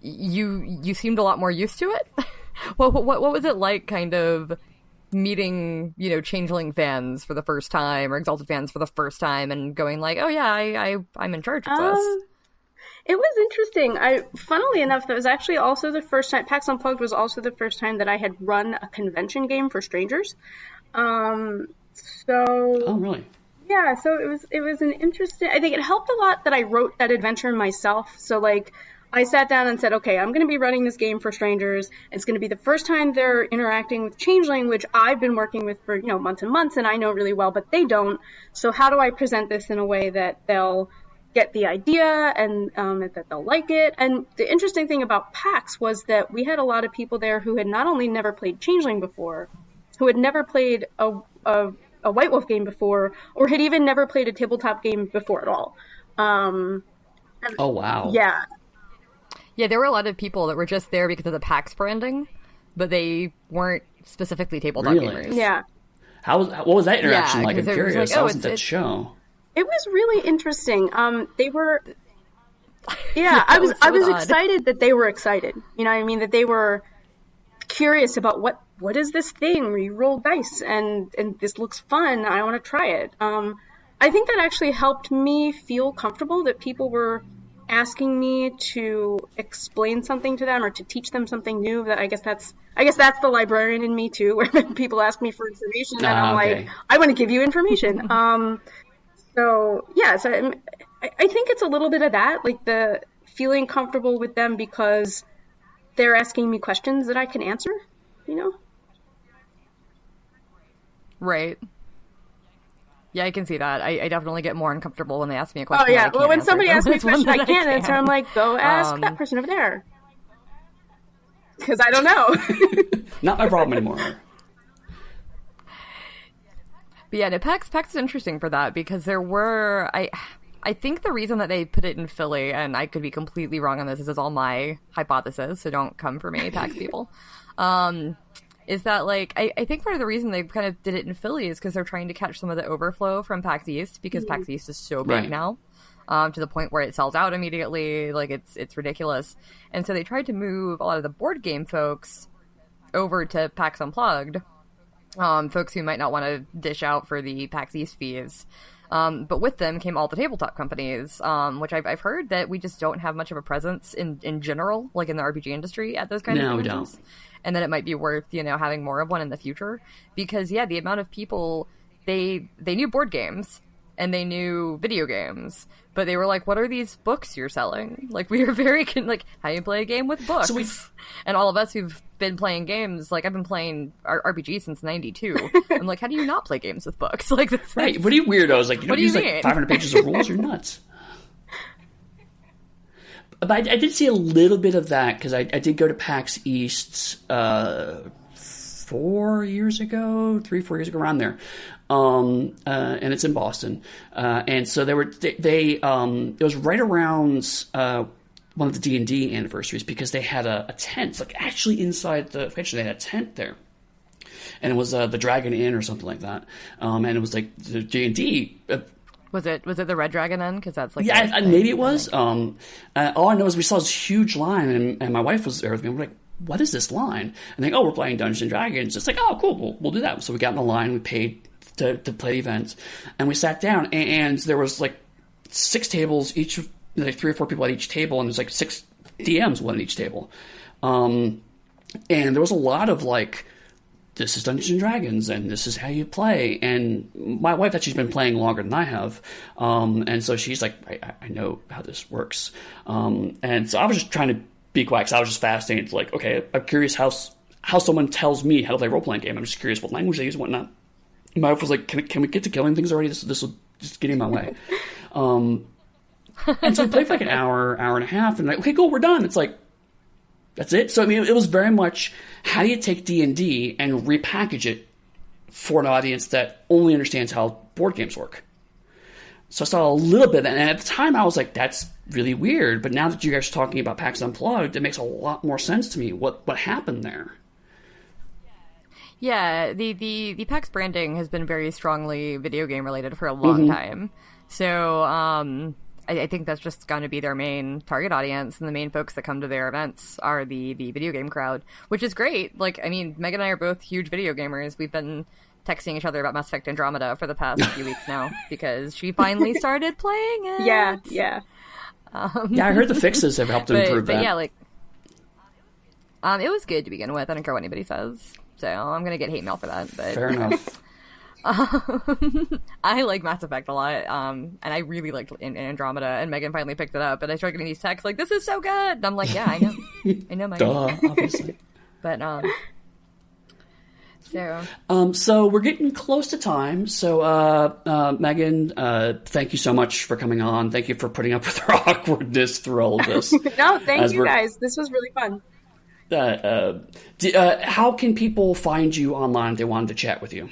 you seemed a lot more used to it. What was it like kind of meeting, you know, Changeling fans for the first time or Exalted fans for the first time and going like, oh yeah, I'm in charge of this?
It was interesting. Funnily enough, that was actually also the first time, PAX Unplugged was also the first time that I had run a convention game for strangers.
Oh, really?
Yeah, so it was an interesting, I think it helped a lot that I wrote that adventure myself. So like, I sat down and said, okay, I'm going to be running this game for strangers. It's going to be the first time they're interacting with Changeling, which I've been working with for, you know, months and months, and I know really well, but they don't. So how do I present this in a way that they'll get the idea and that they'll like it? And the interesting thing about PAX was that we had a lot of people there who had not only never played Changeling before, who had never played a White Wolf game before, or had even never played a tabletop game before at all.
Oh, wow.
Yeah.
Yeah, there were a lot of people that were just there because of the PAX branding, but they weren't specifically tabletop gamers.
Yeah.
What was that interaction like? I'm curious.
Like,
I wasn't at the show.
It was really interesting. They were, yeah, I was excited that they were excited. You know what I mean? That they were curious about what is this thing where you roll dice and this looks fun. I want to try it. I think that actually helped me feel comfortable that people were asking me to explain something to them or to teach them something new. That I guess that's the librarian in me too, where people ask me for information and I'm like, I want to give you information. So yeah, so I think it's a little bit of that, like the feeling comfortable with them because they're asking me questions that I can answer, you know?
Right. Yeah, I can see that. I definitely get more uncomfortable when they ask me a question.
Oh yeah, well when somebody asks me a question I can't answer, I'm like, go ask that person over there. Because I don't know.
Not my problem anymore.
But yeah, no, PAX is interesting for that because there were, I think the reason that they put it in Philly, and I could be completely wrong on this is all my hypothesis, so don't come for me, PAX people, is that, like, I think part of the reason they kind of did it in Philly is because they're trying to catch some of the overflow from PAX East, because PAX East is so big now, to the point where it sells out immediately, like, it's ridiculous. And so they tried to move a lot of the board game folks over to PAX Unplugged, folks who might not want to dish out for the PAX East fees. But with them came all the tabletop companies, which I've heard that we just don't have much of a presence in general, like in the RPG industry at those kind of conventions. No, we don't. And that it might be worth, having more of one in the future. Because, yeah, the amount of people, they knew board games and they knew video games, but they were like, what are these books you're selling? Like, we were very, how do you play a game with books? And all of us who've been playing games, like, I've been playing RPG since 92. I'm like, how do you not play games with books? Like,
right, what are you weirdos? Like, you don't use, 500 pages of rules? You're nuts. But I did see a little bit of that, because I did go to PAX East 4 years ago, 3-4 years ago, around there. And it's in Boston. And so it was right around one of the D&D anniversaries, because they had a tent, like actually inside the convention, they had a tent there. And it was the Dragon Inn or something like that. And it was like the D&D.
Was it the Red Dragon Inn? Because that's like...
Yeah, maybe it was. All I know is we saw this huge line, and my wife was there with me. We're like, what is this line? And they we're playing Dungeons and Dragons. It's like, oh, cool, we'll do that. So we got in the line, we paid to play the event, and we sat down, and there was like 6 tables, each, like 3 or 4 people at each table, and there's like 6 DMs, one at each table. And there was a lot of like, this is Dungeons and Dragons, and this is how you play. And my wife actually's been playing longer than I have, and so she's like, I know how this works. And so I was just trying to be quiet, because I was just fascinated. Like, okay, I'm curious how someone tells me how to play a role-playing game. I'm just curious what language they use and whatnot. My wife was like, can we get to killing things already? This will just get in my way. And so we played for like an hour and a half, and like, okay, cool, we're done. It's like, that's it. So I mean, it was very much, how do you take D&D and repackage it for an audience that only understands how board games work. So I saw a little bit, and at the time I was like, that's really weird. But now that you guys are talking about PAX Unplugged, it makes a lot more sense to me. What happened there?
Yeah, the PAX branding has been very strongly video game related for a long time. So I think that's just going to be their main target audience, and the main folks that come to their events are the video game crowd, which is great. Like, I mean, Meg and I are both huge video gamers. We've been texting each other about Mass Effect Andromeda for the past few weeks now because she finally started playing it.
Yeah.
Yeah, I heard the fixes have helped improve that.
But yeah, like, it was good to begin with. I don't care what anybody says. So I'm going to get hate mail for that. But
fair enough.
I like Mass Effect a lot, and I really liked in Andromeda, and Megan finally picked it up, and I started getting these texts like, this is so good! And I'm like, yeah, I know. I know, Megan.
Duh, obviously.
But,
so we're getting close to time. So, Megan, thank you so much for coming on. Thank you for putting up with our awkwardness through all of this.
No, thank you guys. This was really fun.
How can people find you online if they wanted to chat with you?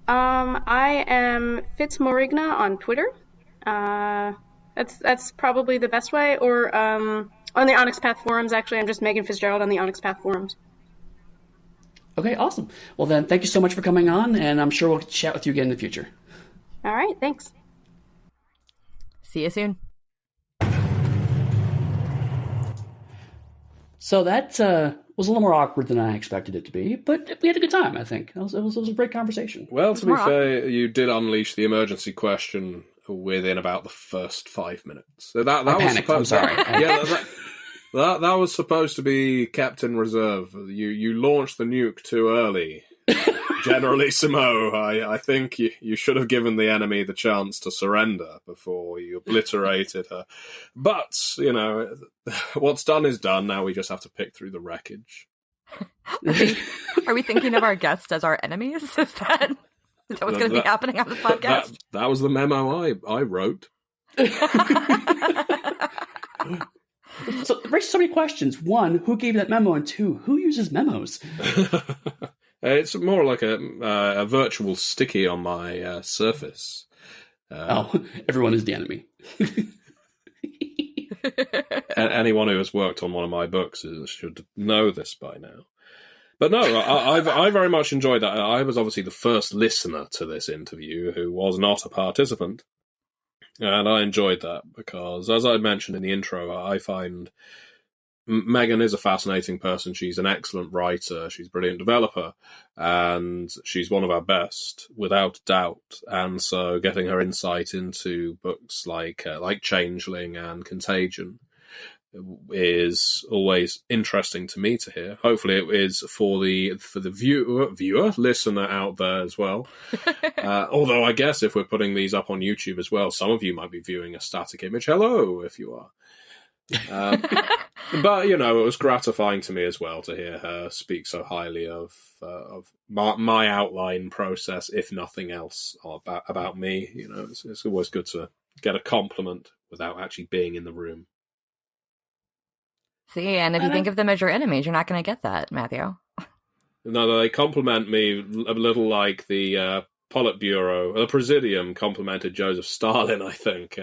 I am Fitzmorigna on Twitter. That's probably the best way. Or on the Onyx Path forums, actually, I'm just Meghan Fitzgerald on the Onyx Path forums.
Okay, awesome. Well, then, thank you so much for coming on, and I'm sure we'll chat with you again in the future.
All right, thanks.
see you soon.
So that was a little more awkward than I expected it to be, but we had a good time, I think. It was a great conversation.
Well, to be fair, you did unleash the emergency question within about the first 5 minutes. So that was
panicked. I'm sorry.
That was supposed to be kept in reserve. You launched the nuke too early. Generalissimo, I think you should have given the enemy the chance to surrender before you obliterated her. But, what's done is done. Now we just have to pick through the wreckage.
Are we thinking of our guests as our enemies? Is that what's going to be happening on the podcast?
That was the memo I wrote.
So it raises so many questions. One, who gave that memo? And two, who uses memos?
It's more like a virtual sticky on my Surface.
Everyone is the enemy.
Anyone who has worked on one of my books should know this by now. But no, I very much enjoyed that. I was obviously the first listener to this interview who was not a participant. And I enjoyed that because, as I mentioned in the intro, I find Meghan is a fascinating person. She's an excellent writer. She's a brilliant developer. And she's one of our best, without doubt. And so getting her insight into books like Changeling and Contagion is always interesting to me to hear. Hopefully it is for the viewer, listener out there as well. Although I guess if we're putting these up on YouTube as well, some of you might be viewing a static image. Hello, if you are. But, it was gratifying to me as well to hear her speak so highly of my outline process, if nothing else, about me. It's always good to get a compliment without actually being in the room.
See, and if you think of them as your enemies, you're not going to get that, Matthew.
No, they compliment me a little like the Politburo, the Presidium complimented Joseph Stalin, I think.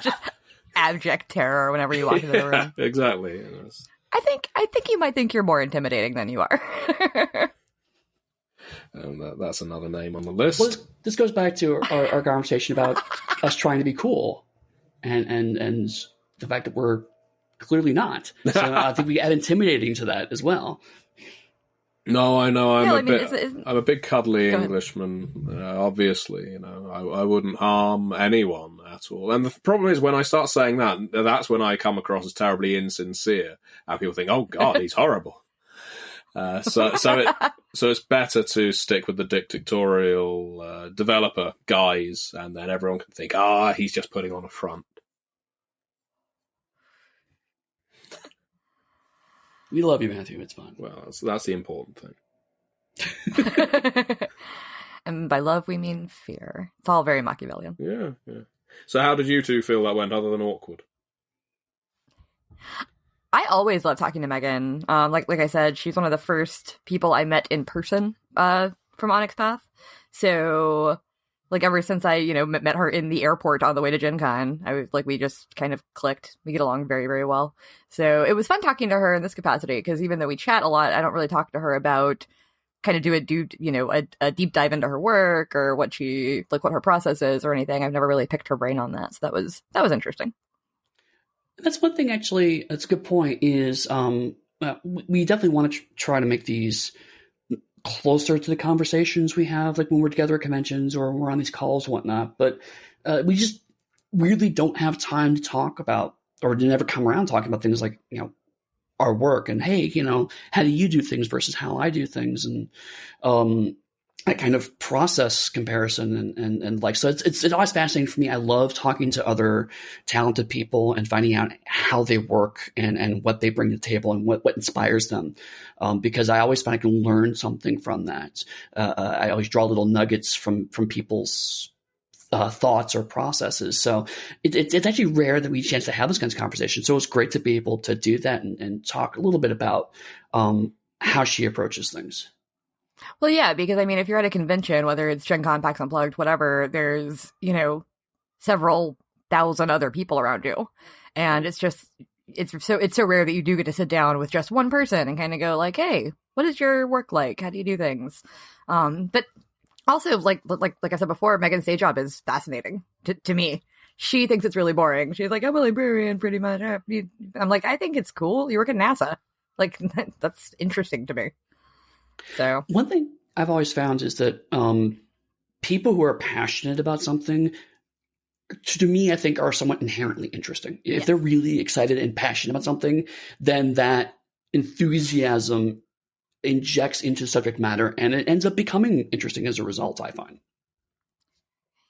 Just abject terror whenever you walk into the room.
Exactly.
I think you might think you're more intimidating than you are.
And that's another name on the list.
Well, this goes back to our conversation about us trying to be cool, and the fact that we're clearly not. So I think we add intimidating to that as well.
No, I know. I'm a big cuddly Englishman. Obviously, I wouldn't harm anyone at all. And the problem is when I start saying that, that's when I come across as terribly insincere, and people think, "Oh God, he's horrible." So it's better to stick with the dictatorial developer guys, and then everyone can think, he's just putting on a front.
We love you, Matthew. It's fun.
Well, that's the important thing.
And by love, we mean fear. It's all very Machiavellian.
Yeah. So how did you two feel that went, other than awkward?
I always love talking to Meghan. Like I said, she's one of the first people I met in person from Onyx Path. So, like, ever since I, met her in the airport on the way to Gen Con, I was like, we just kind of clicked. We get along very, very well. So it was fun talking to her in this capacity, because even though we chat a lot, I don't really talk to her about kind of a deep dive into her work or what her process is or anything. I've never really picked her brain on that. So that was interesting.
That's one thing, actually. That's a good point. Is we definitely want to try to make these closer to the conversations we have, like when we're together at conventions or we're on these calls and whatnot. But we just really don't have time to talk about, or to never come around talking about things like, our work and, hey, how do you do things versus how I do things, and that kind of process comparison and like, so it's always fascinating for me. I love talking to other talented people and finding out how they work and what they bring to the table and what inspires them. Because I always find I can learn something from that. I always draw little nuggets from people's thoughts or processes. So it's actually rare that we get a chance to have this kinds of conversations. So it's great to be able to do that and talk a little bit about how she approaches things.
Well, yeah, because if you're at a convention, whether it's Gen Con, PAX Unplugged, whatever, there's, several thousand other people around you. And it's so rare that you do get to sit down with just one person and kind of go like, hey, what is your work like? How do you do things? But also, like I said before, Meghan's day job is fascinating to me. She thinks it's really boring. She's like, I'm a librarian, pretty much. I'm like, I think it's cool. You work at NASA. Like, that's interesting to me. So
one thing I've always found is that people who are passionate about something, to me, I think are somewhat inherently interesting. If they're really excited and passionate about something, then that enthusiasm injects into subject matter and it ends up becoming interesting as a result, I find.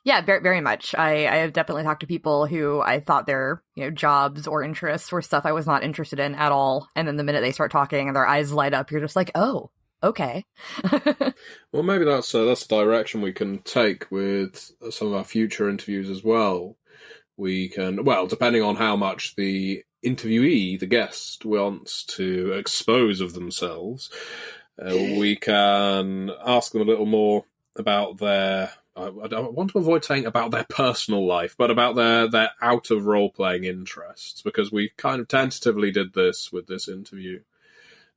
Yeah, very, very much. I have definitely talked to people who I thought their jobs or interests were stuff I was not interested in at all. And then the minute they start talking and their eyes light up, you're just like, oh, okay.
Well, maybe that's a direction we can take with some of our future interviews as well. We can, depending on how much the interviewee, the guest, wants to expose of themselves, we can ask them a little more about their, I want to avoid saying about their personal life, but about their out of role-playing interests, because we kind of tentatively did this with this interview.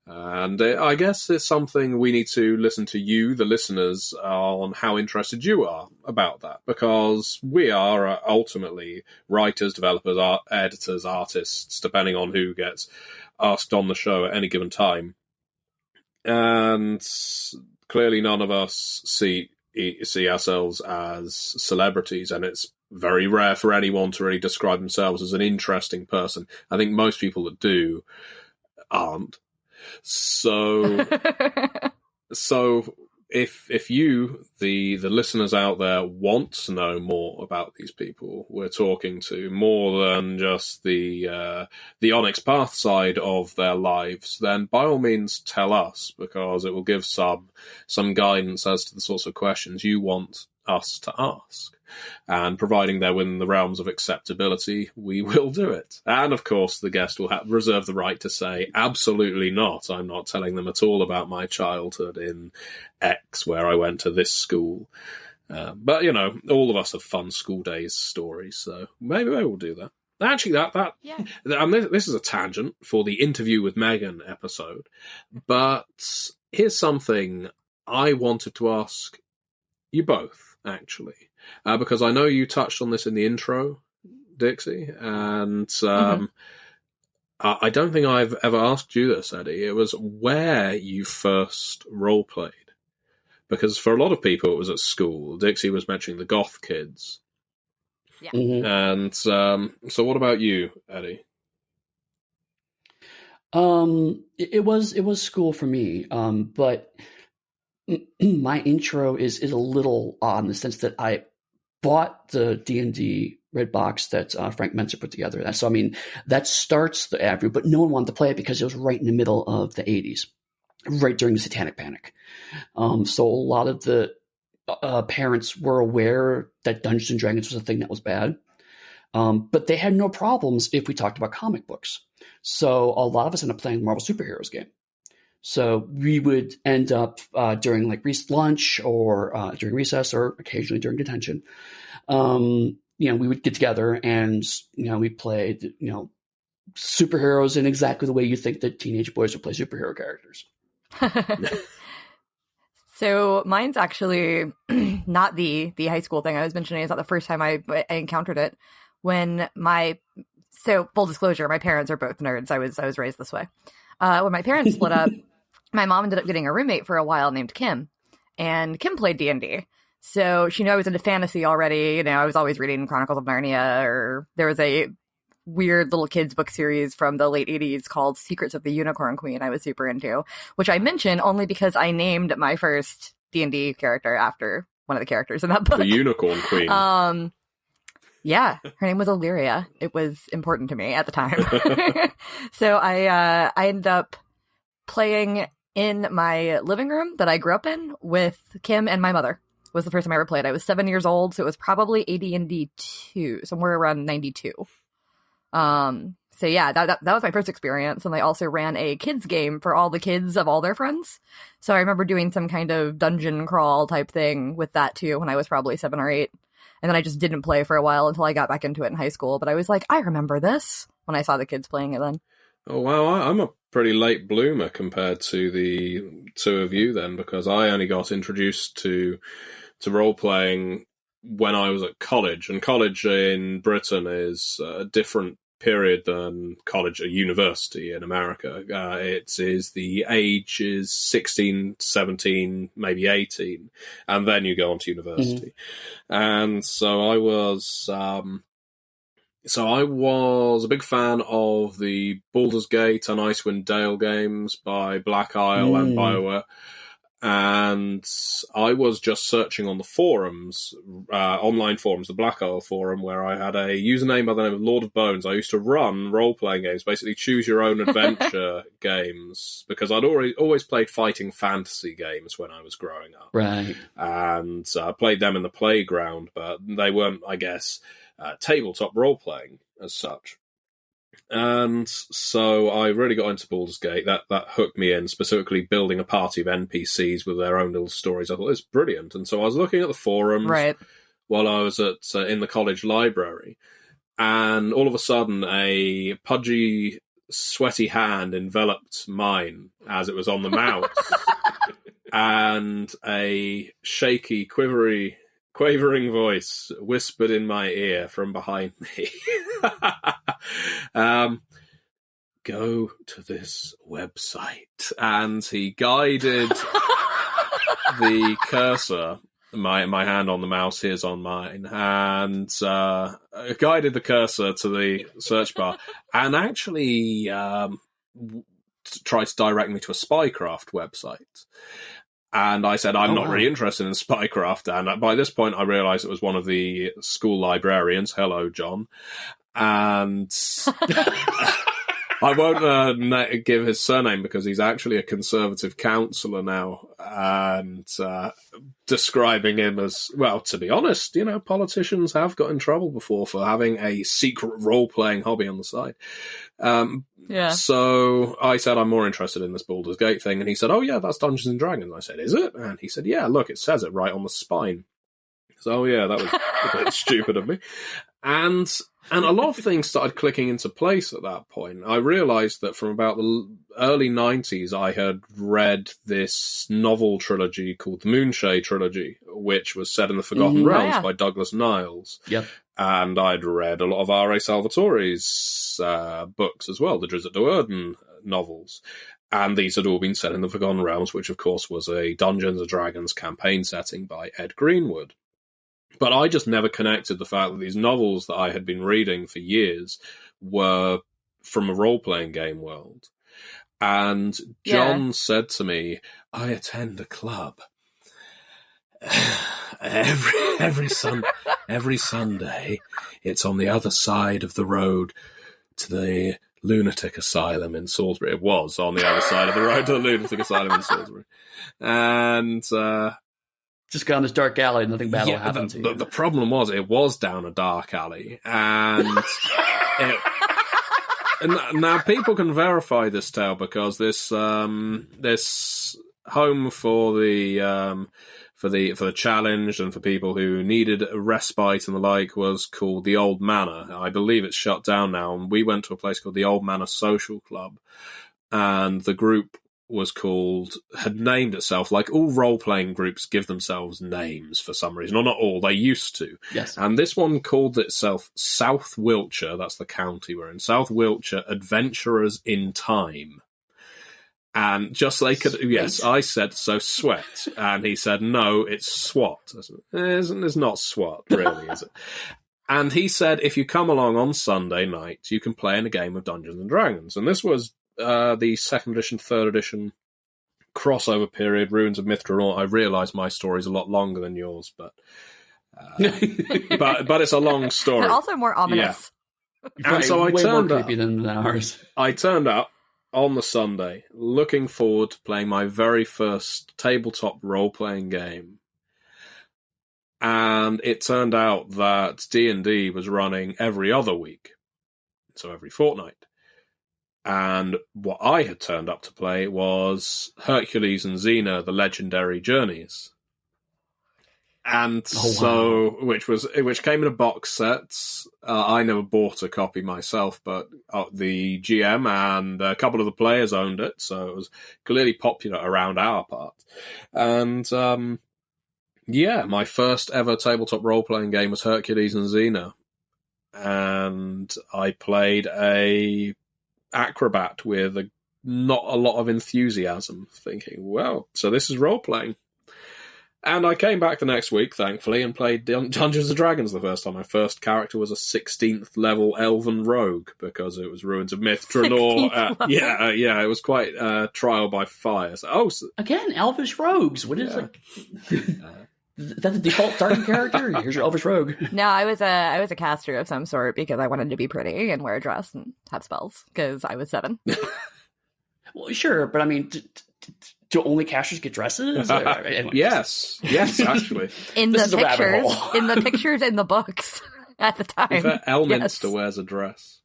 And I guess it's something we need to listen to you, the listeners, on how interested you are about that, because we are ultimately writers, developers, editors, artists, depending on who gets asked on the show at any given time. And clearly none of us see ourselves as celebrities, and it's very rare for anyone to really describe themselves as an interesting person. I think most people that do aren't. So if you, the listeners out there, want to know more about these people we're talking to, more than just the Onyx Path side of their lives, then by all means tell us, because it will give some guidance as to the sorts of questions you want us to ask. And providing they're within the realms of acceptability, we will do it. And of course, the guest will reserve the right to say, absolutely not. I'm not telling them at all about my childhood in X, where I went to this school. But, all of us have fun school days stories, so maybe we'll do that. Actually, and this is a tangent for the interview with Meghan episode, but here's something I wanted to ask you both, actually. Because I know you touched on this in the intro, Dixie, and I don't think I've ever asked you this, Eddie. It was where you first role-played. Because for a lot of people, it was at school. Dixie was mentioning the goth kids.
Yeah.
Mm-hmm.
And so what about you, Eddie?
It was school for me, but my intro is a little odd in the sense that I bought the D&D red box that Frank Menzer put together. So, that starts the avenue, but no one wanted to play it because it was right in the middle of the 80s, right during the Satanic Panic. So a lot of the parents were aware that Dungeons & Dragons was a thing that was bad, but they had no problems if we talked about comic books. So a lot of us end up playing Marvel Superheroes game. So we would end up during like lunch or during recess or occasionally during detention. We would get together and, we played, superheroes in exactly the way you think that teenage boys would play superhero characters.
So mine's actually not the high school thing I was mentioning. It's not the first time I encountered it. So full disclosure, my parents are both nerds. I was raised this way. When my parents split up, my mom ended up getting a roommate for a while named Kim, and Kim played D&D. So she knew I was into fantasy already. I was always reading Chronicles of Narnia, or there was a weird little kids book series from the late 80s called Secrets of the Unicorn Queen I was super into, which I mention only because I named my first D&D character after one of the characters in that book.
The Unicorn Queen.
Yeah, her name was Illyria. It was important to me at the time. So I ended up playing in my living room that I grew up in with Kim and my mother. It was the first time I ever played. I was 7 years old, so it was probably AD&D 2, somewhere around 92. So yeah, that was my first experience. And they also ran a kids game for all the kids of all their friends. So I remember doing some kind of dungeon crawl type thing with that too when I was probably 7 or 8. And then I just didn't play for a while until I got back into it in high school. But I was like, I remember this when I saw the kids playing it then.
Oh, wow. I'm a pretty late bloomer compared to the two of you then, because I only got introduced to role-playing when I was at college. And college in Britain is a different period than college or university in America. It is the age is 16, 17, maybe 18, and then you go on to university. Mm-hmm. And so I was a big fan of the Baldur's Gate and Icewind Dale games by Black Isle and BioWare. And I was just searching on the forums, online forums, the Black Isle forum, where I had a username by the name of Lord of Bones. I used to run role-playing games, basically choose your own adventure games, because I'd always played fighting fantasy games when I was growing up.
Right.
And I played them in the playground, but they weren't, I guess, tabletop role-playing as such. And so I really got into Baldur's Gate. That hooked me in, specifically building a party of NPCs with their own little stories. I thought, it's brilliant. And so I was looking at the forums while I was in the college library. And all of a sudden, a pudgy, sweaty hand enveloped mine as it was on the mouse. And a shaky, quavering voice whispered in my ear from behind me. Go to this website. And he guided the cursor, my hand on the mouse, his on mine, and guided the cursor to the search bar and actually tried to direct me to a Spycraft website. And I said, I'm not really interested in Spycraft. And by this point, I realized it was one of the school librarians. Hello, John. And I won't give his surname because he's actually a Conservative councillor now. And describing him as, well, to be honest, politicians have got in trouble before for having a secret role-playing hobby on the side.
Yeah.
So I said, I'm more interested in this Baldur's Gate thing. And he said, oh, yeah, that's Dungeons and Dragons. I said, is it? And he said, yeah, look, it says it right on the spine. So, yeah, that was a bit stupid of me. And a lot of things started clicking into place at that point. I realized that from about the early 90s, I had read this novel trilogy called the Moonshade Trilogy, which was set in the Forgotten Realms by Douglas Niles.
Yep.
And I'd read a lot of R.A. Salvatore's books as well, the Drizzt Do'Urden novels. And these had all been set in the Forgotten Realms, which, of course, was a Dungeons & Dragons campaign setting by Ed Greenwood. But I just never connected the fact that these novels that I had been reading for years were from a role-playing game world. And John said to me, I attend a club. Every Sunday, it's on the other side of the road to the lunatic asylum in Salisbury. It was on the other side of the road to the lunatic asylum in Salisbury. And
just go down this dark alley, nothing bad will happen to you.
The problem was, it was down a dark alley, and now people can verify this tale because this home for the challenge and for people who needed a respite and the like was called the Old Manor. I believe it's shut down now, and we went to a place called the Old Manor Social Club, and the group had named itself, like all role-playing groups give themselves names for some reason, or not all, they used to.
Yes.
And this one called itself South Wiltshire, that's the county we're in, South Wiltshire Adventurers in Time. And just they could,
Sweat.
yes, I said, so sweat. And he said, no, it's SWAT. I said, it's not SWAT, really, is it? And he said, if you come along on Sunday night, you can play in a game of Dungeons and Dragons. And this was the 2nd edition, 3rd edition crossover period, Ruins of Mithril. I realise my story's a lot longer than yours, but it's a long story.
And also more ominous.
Yeah. And so I
way
turned
more
up.
creepy than ours.
I turned up on the Sunday, looking forward to playing my very first tabletop role-playing game. And it turned out that D&D was running every other week, so every fortnight. And what I had turned up to play was Hercules and Xena, The Legendary Journeys. And which came in a box set. I never bought a copy myself, but the GM and a couple of the players owned it, so it was clearly popular around our part. And my first ever tabletop role-playing game was Hercules and Xena. And I played a acrobat with not a lot of enthusiasm, thinking, well, so this is role-playing. And I came back the next week, thankfully, and played Dungeons & Dragons the first time. My first character was a 16th level elven rogue, because it was Ruins of Mithril. It was quite trial by fire.
Again, elvish rogues. What is that the default starting character? Here's your elvish rogue.
No, I was a caster of some sort because I wanted to be pretty and wear a dress and have spells because I was 7.
Well, sure, but I mean, do only casters get dresses?
Yes, actually.
In the pictures in the books at the time.
Elminster wears a dress.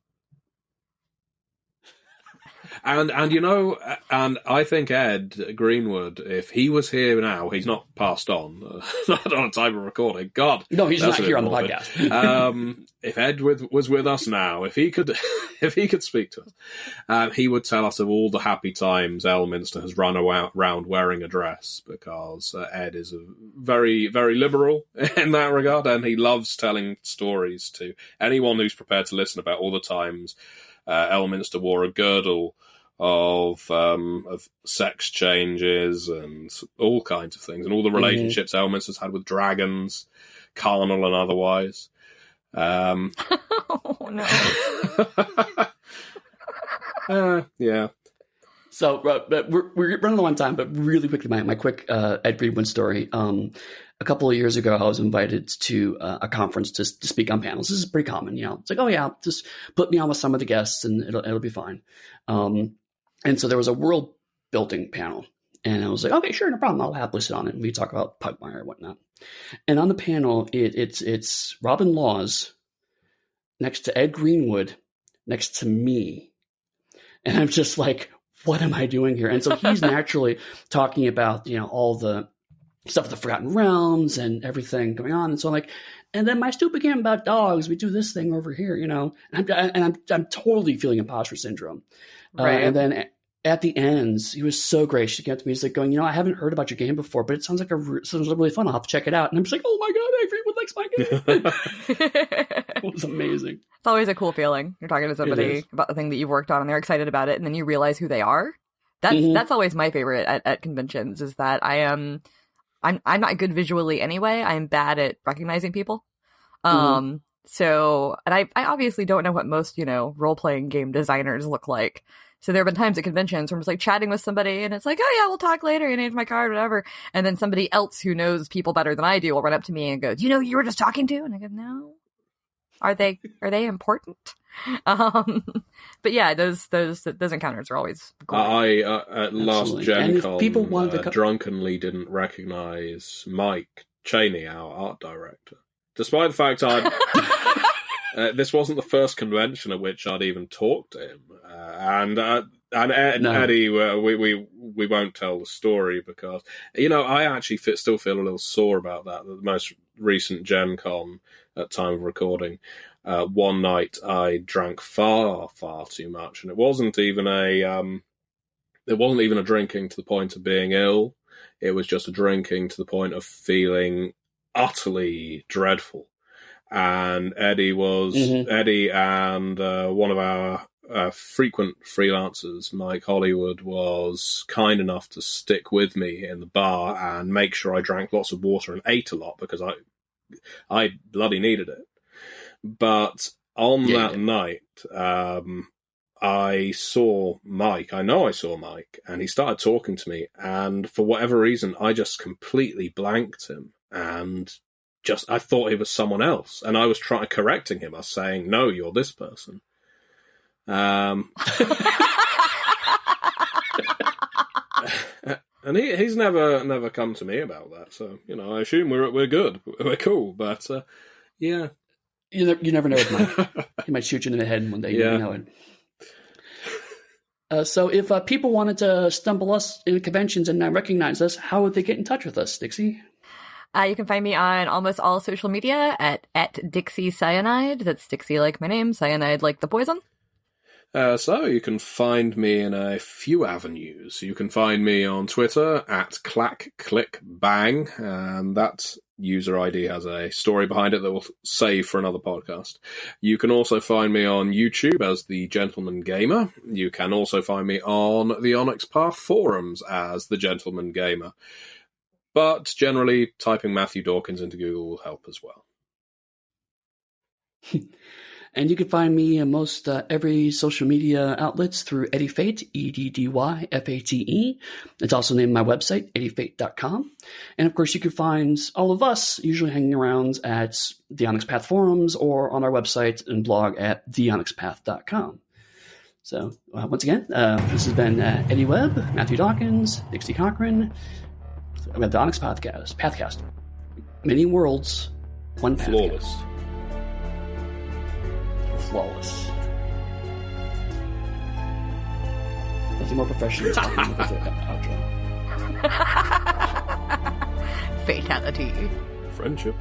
And and I think Ed Greenwood, if he was here now, he's not passed on, not on a time of recording. God,
no, he's not here on the podcast.
If Ed was with us now, if he could speak to us, he would tell us of all the happy times Elminster has run around wearing a dress, because Ed is very, very liberal in that regard, and he loves telling stories to anyone who's prepared to listen about all the times Elminster wore a girdle of sex changes and all kinds of things, and all the relationships Elminster's had with dragons, carnal and otherwise.
Oh no.
Yeah.
So we're running low on time, but really quickly, my quick Ed Greenwood story. A couple of years ago, I was invited to a conference to speak on panels. This is pretty common, It's like, oh yeah, just put me on with some of the guests, and it'll be fine. And so there was a world building panel, and I was like, okay, sure, no problem. I'll happily sit on it, and we talk about Pugmire and whatnot. And on the panel, it's Robin Laws next to Ed Greenwood next to me, and I'm just like, what am I doing here? And so he's naturally talking about all the stuff with the Forgotten Realms and everything going on. And so I'm like, and then my stupid game about dogs, we do this thing over here, and I'm totally feeling imposter syndrome.
Right.
And then at the ends, he was so gracious. He came up to me, he's like going, I haven't heard about your game before, but it sounds really fun. I'll have to check it out. And I'm just like, oh my God, Ed Greenwood likes my game. It was amazing.
It's always a cool feling. You're talking to somebody about the thing that you've worked on and they're excited about it, and then you realize who they are. That's always my favorite at conventions, is that I'm not good visually anyway. I'm bad at recognizing people. So, and I obviously don't know what most, role-playing game designers look like. So there have been times at conventions where I'm just like chatting with somebody and it's like, oh yeah, we'll talk later, here's my card, whatever. And then somebody else who knows people better than I do will run up to me and go, do you know who you were just talking to? And I go, no. Are they important? But yeah, those encounters are always great.
I at last Gen Con,
people wanted to
drunkenly didn't recognize Mike Cheney, our art director, despite the fact This wasn't the first convention at which I'd even talked to him, and Eddie, we won't tell the story because I actually still feel a little sore about that. The most recent Gen Con at time of recording, one night I drank far too much, and it wasn't even a drinking to the point of being ill. It was just a drinking to the point of feeling utterly dreadful. And Eddie and one of our frequent freelancers, Mike Hollywood, was kind enough to stick with me in the bar and make sure I drank lots of water and ate a lot because I bloody needed it. But on that night, I saw Mike. I know I saw Mike, and he started talking to me. And for whatever reason, I just completely blanked him. And I thought he was someone else. And I was correcting him. I was saying, no, you're this person. And he's never come to me about that. So, I assume we're good. We're cool. But, yeah.
You never know with Mike. He might shoot you in the head one day. You never know it. So if people wanted to stumble us in conventions and not recognize us, how would they get in touch with us, Dixie?
You can find me on almost all social media at Dixie Cyanide. That's Dixie like my name, Cyanide like the poison.
So you can find me in a few avenues. You can find me on Twitter at clackclickbang, and that user ID has a story behind it that we'll save for another podcast. You can also find me on YouTube as the Gentleman Gamer. You can also find me on the Onyx Path forums as the Gentleman Gamer. But generally, typing Matthew Dawkins into Google will help as well.
And you can find me in most every social media outlets through Eddy Fate, EDDYFATE. It's also named my website, eddyfate.com. And of course, you can find all of us usually hanging around at the Onyx Path forums or on our website and blog at theonyxpath.com. So once again, this has been Eddie Webb, Matthew Dawkins, Dixie Cochran. We have the Onyx Pathcast. Many worlds, one path. Flawless. Nothing more professional than with the outro.
Fatality.
Friendship.